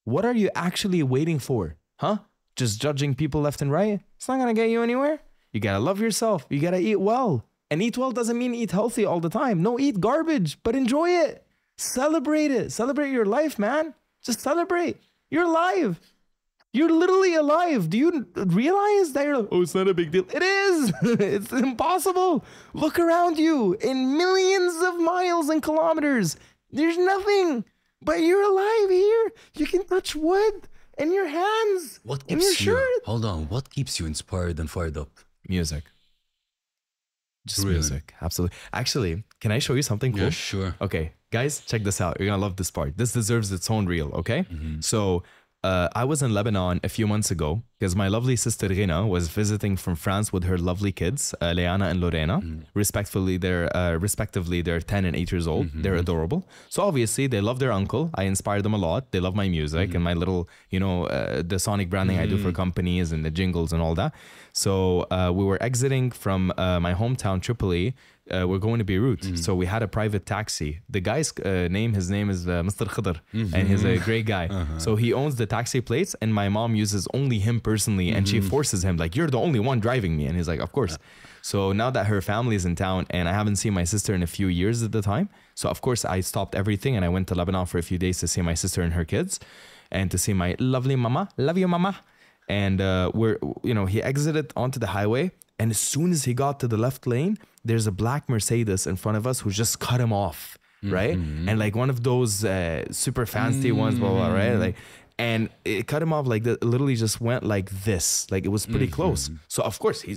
What are you actually waiting for? Huh? Just judging people left and right? It's not going to get you anywhere. You got to love yourself. You got to eat well. And eat well doesn't mean eat healthy all the time. No, eat garbage, but enjoy it. Celebrate it. Celebrate your life, man. Just celebrate. You're alive. You're literally alive. Do you realize that you're like, oh, it's not a big deal? It is. It's impossible. Look around you in millions of miles and kilometers. There's nothing, but you're alive here. You can touch wood in your hands. What keeps you? Hold on. What keeps you inspired and fired up? Music. Just music. Absolutely. Actually, can I show you something cool? Yeah, sure. Okay, guys, check this out. You're gonna love this part. This deserves its own reel, okay? So I was in Lebanon a few months ago because my lovely sister Rina was visiting from France with her lovely kids, Leana and Lorena. Respectively, they're 10 and 8 years old. They're adorable. So obviously, they love their uncle. I inspire them a lot. They love my music and my little, the sonic branding I do for companies and the jingles and all that. So we were exiting from my hometown, Tripoli. We're going to Beirut. So we had a private taxi. The guy's his name is Mr. Khidr, and he's a great guy. So he owns the taxi plates, and my mom uses only him personally, and she forces him, like, you're the only one driving me. And he's like, of course. So now that her family is in town, and I haven't seen my sister in a few years at the time, so of course I stopped everything, and I went to Lebanon for a few days to see my sister and her kids, and to see my lovely mama. Love you, mama. And he exited onto the highway, and as soon as he got to the left lane, there's a black Mercedes in front of us who just cut him off, right? And like one of those super fancy ones, blah, blah, right? Like, and it cut him off like that. Literally just went like this, like it was pretty close. So of course he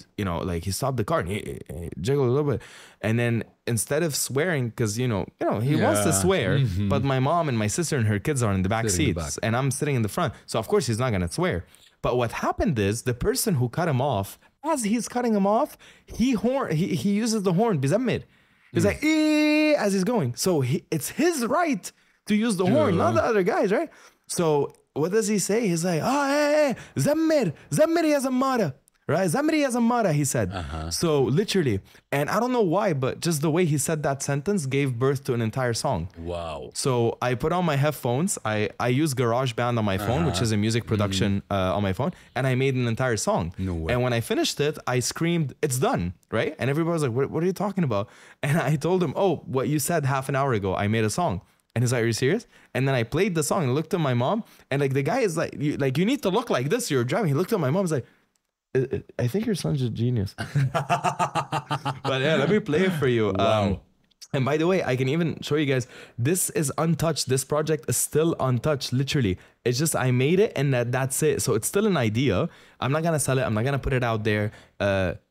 stopped the car and he jiggled a little bit, and then instead of swearing, because he wants to swear, but my mom and my sister and her kids are in the back seats, and I'm sitting in the front, so of course he's not gonna swear. But what happened is the person who cut him off, as he's cutting him off, he uses the horn, bizammir. He's like, as he's going. So it's his right to use the horn, not the other guys, right? So what does he say? He's like, hey, zammir ya zammara. Right? Zamri ya zammara, he said. So literally, and I don't know why, but just the way he said that sentence gave birth to an entire song. Wow. So I put on my headphones. I use GarageBand on my phone, which is a music production on my phone, and I made an entire song. No way. And when I finished it, I screamed, it's done, right? And everybody was like, what are you talking about? And I told him, oh, what you said half an hour ago, I made a song. And he's like, are you serious? And then I played the song and looked at my mom, and like the guy is like, you need to look like this, you're driving. He looked at my mom, he's like, I think your son's a genius. But yeah, let me play it for you. Wow. And by the way, I can even show you guys, this is untouched. This project is still untouched, literally. It's just I made it and that's it. So it's still an idea. I'm not gonna sell it. I'm not gonna put it out there.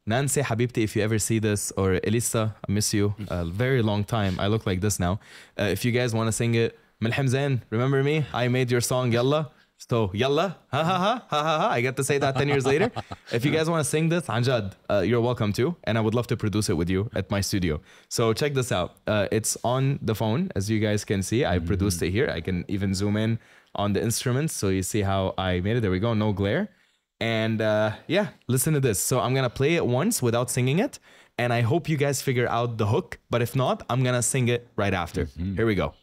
Nancy Habibti, if you ever see this, or Elisa, I miss you. A very long time. I look like this now. If you guys want to sing it, Milham Zain, remember me? I made your song, Yalla. So, yalla, ha ha ha, ha ha ha. I get to say that 10 years later. If you guys want to sing this, Anjad, you're welcome to. And I would love to produce it with you at my studio. So check this out. It's on the phone, as you guys can see. I produced it here. I can even zoom in on the instruments so you see how I made it. There we go, no glare. And yeah, listen to this. So I'm going to play it once without singing it. And I hope you guys figure out the hook. But if not, I'm going to sing it right after. Here we go.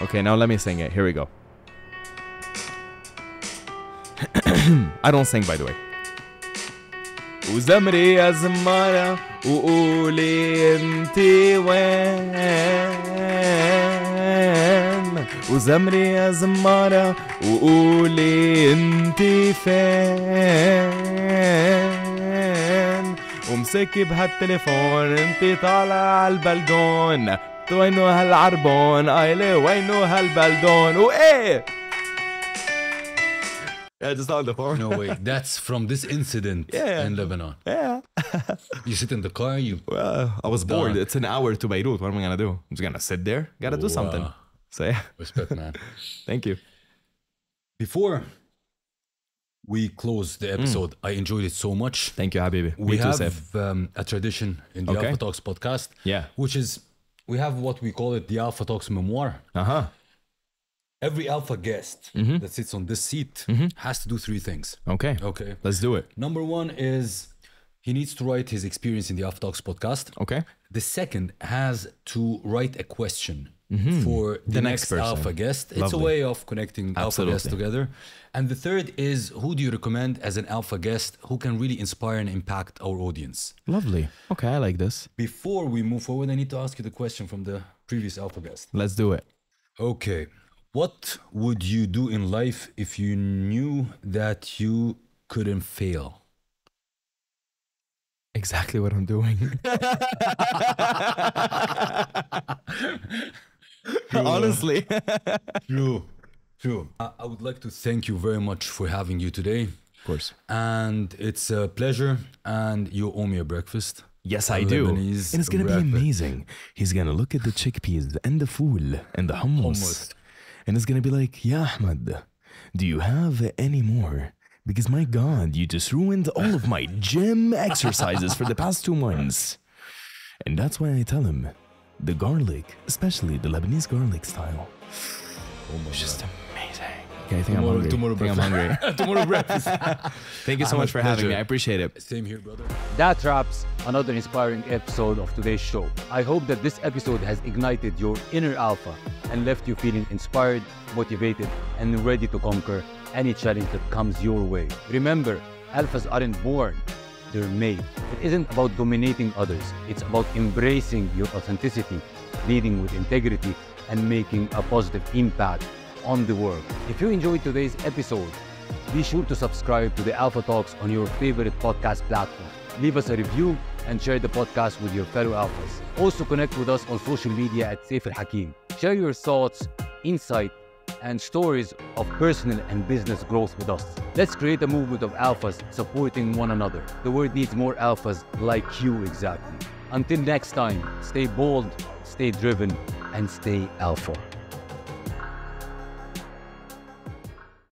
Okay, now let me sing it. Here we go. I don't sing, by the way. وزمري يا زمارة وقولي انتي وين وزمري يا زمارة وقولي انتي فين ومسكي بهالتليفون انتي طالع عالبلدون وينو هالعربون ايلي وينو هالبلدون وايه. Yeah, just on the phone. No way. That's from this incident in Lebanon. Yeah. You sit in the car, Well, I was bored. It's an hour to Beirut. What am I going to do? I'm just going to sit there. Got to do something. So, yeah. Respect, man. Thank you. Before we close the episode, I enjoyed it so much. Thank you, Habibi. We have a tradition in the Alpha Talks podcast, which is we have what we call it the Alpha Talks memoir. Uh-huh. Every alpha guest that sits on this seat has to do 3 things. Okay. Let's do it. Number 1 is he needs to write his experience in the Alpha Talks podcast. Okay. The second has to write a question for the next person. alpha guest. It's Lovely. a way of connecting alpha guests together. And the third is who do you recommend as an alpha guest who can really inspire and impact our audience? Lovely. Okay, I like this. Before we move forward, I need to ask you the question from the previous alpha guest. Let's do it. Okay. What would you do in life if you knew that you couldn't fail? Exactly what I'm doing. Honestly. True. I would like to thank you very much for having you today. Of course. And it's a pleasure. And you owe me a breakfast. Yes, I do. And it's going to be amazing. He's going to look at the chickpeas and the fool and the hummus. And it's going to be like, yeah, Ahmad, do you have any more? Because my God, you just ruined all of my gym exercises for the past 2 months. And that's why I tell him, the garlic, especially the Lebanese garlic style, it's just amazing. Okay, I think I'm hungry. Tomorrow breakfast. Thank you so much for having me. I appreciate it. Same here, brother. That wraps another inspiring episode of today's show. I hope that this episode has ignited your inner alpha and left you feeling inspired, motivated, and ready to conquer any challenge that comes your way. Remember, alphas aren't born, they're made. It isn't about dominating others, it's about embracing your authenticity, leading with integrity, and making a positive impact on the world. If you enjoyed today's episode, be sure to subscribe to the Alpha Talks on your favorite podcast platform. Leave us a review and share the podcast with your fellow alphas. Also connect with us on social media at SEIF Al-Hakim. Share your thoughts, insight, and stories of personal and business growth with us. Let's create a movement of alphas supporting one another. The world needs more alphas like you exactly. Until next time, stay bold, stay driven, and stay alpha.